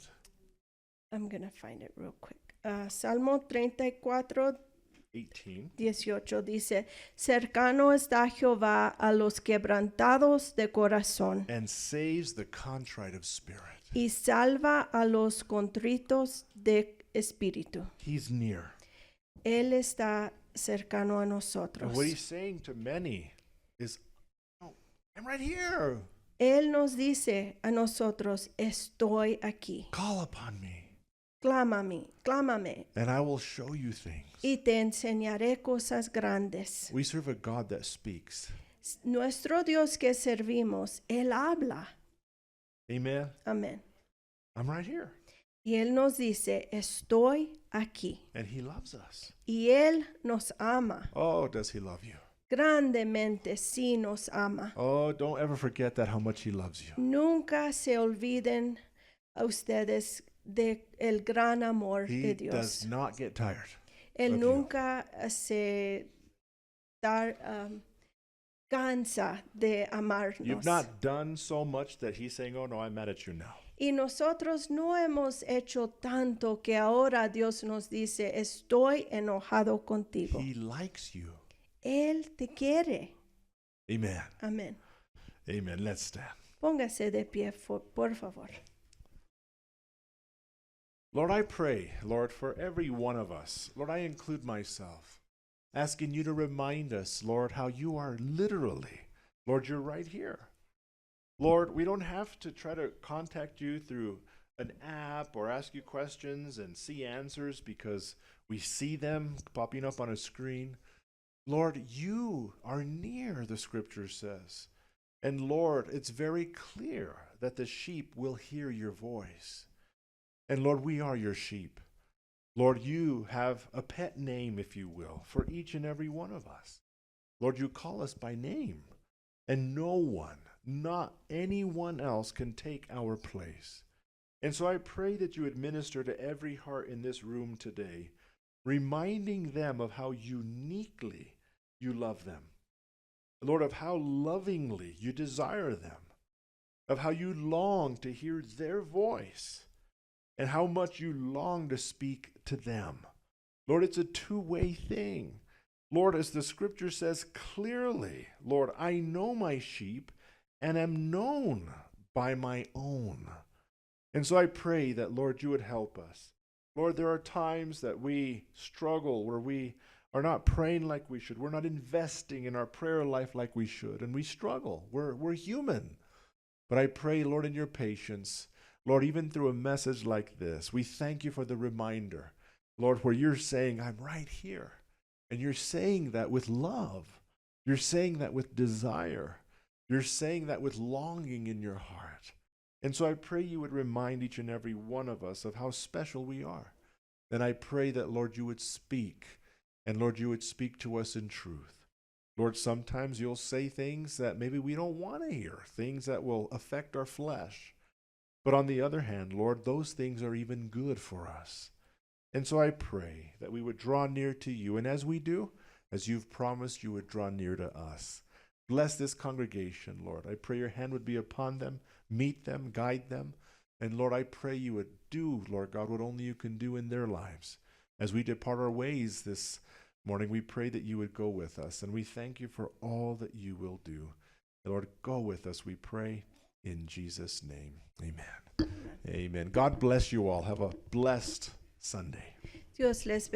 I'm going to find it real quick. Salmo 34:18 18. dice, cercano está Jehová a los quebrantados de corazón And saves the contrite of spirit. y salva a los contritos de Espíritu. He's near. Él está cercano a And nosotros. what he's saying to many is, oh, I'm right here. Él nos dice a nosotros, estoy aquí. Call upon me, Clámame, and I will show you things. y te enseñaré cosas grandes. We serve a God that speaks. Nuestro Dios que servimos, Él habla. Amen. Amén. I'm right here. Y Él nos dice, estoy aquí. And he loves us. Y Él nos ama. Oh, does he love you? Grandemente sí nos ama. Oh, don't ever forget that how much he loves you. Nunca se olviden a ustedes de el gran amor He de does Dios. not get tired. Él of you. nunca se cansa de amarnos. You've not done so much that he's saying, oh no, I'm mad at you now. Y nosotros no hemos hecho tanto que ahora Dios nos dice, estoy enojado contigo. He likes you. Él te quiere. Amen. Amén. Amen. Let's stand. Póngase de pie, por favor. Lord, I pray, Lord, for every one of us. Lord, I include myself, asking you to remind us, Lord, how you are literally, Lord, you're right here. Lord, we don't have to try to contact you through an app or ask you questions and see answers because we see them popping up on a screen. Lord, you are near, the scripture says. And Lord, it's very clear that the sheep will hear your voice. And Lord, we are your sheep. Lord, you have a pet name, if you will, for each and every one of us. Lord, you call us by name. And no one, not anyone else, can take our place. And so I pray that you administer to every heart in this room today, reminding them of how uniquely you love them. Lord, of how lovingly you desire them, of how you long to hear their voice, and how much you long to speak to them. Lord, it's a two-way thing. Lord, as the scripture says clearly, Lord, I know my sheep and am known by my own. And so I pray that, Lord, you would help us. Lord, there are times that we struggle where we are not praying like we should. We're not investing in our prayer life like we should. And we struggle. We're human. But I pray, Lord, in your patience, Lord, even through a message like this, we thank you for the reminder, Lord, where you're saying, I'm right here. And you're saying that with love. You're saying that with desire. You're saying that with longing in your heart. And so I pray you would remind each and every one of us of how special we are. And I pray that, Lord, you would speak. And Lord, you would speak to us in truth. Lord, sometimes you'll say things that maybe we don't want to hear, things that will affect our flesh. But on the other hand, Lord, those things are even good for us. And so I pray that we would draw near to you. And as we do, as you've promised, you would draw near to us. Bless this congregation, Lord. I pray your hand would be upon them, meet them, guide them. And Lord, I pray you would do, Lord God, what only you can do in their lives. As we depart our ways this morning, we pray that you would go with us. And we thank you for all that you will do. And Lord, go with us, we pray, in Jesus' name. Amen. Amen. God bless you all. Have a blessed Sunday. Dios les bendiga.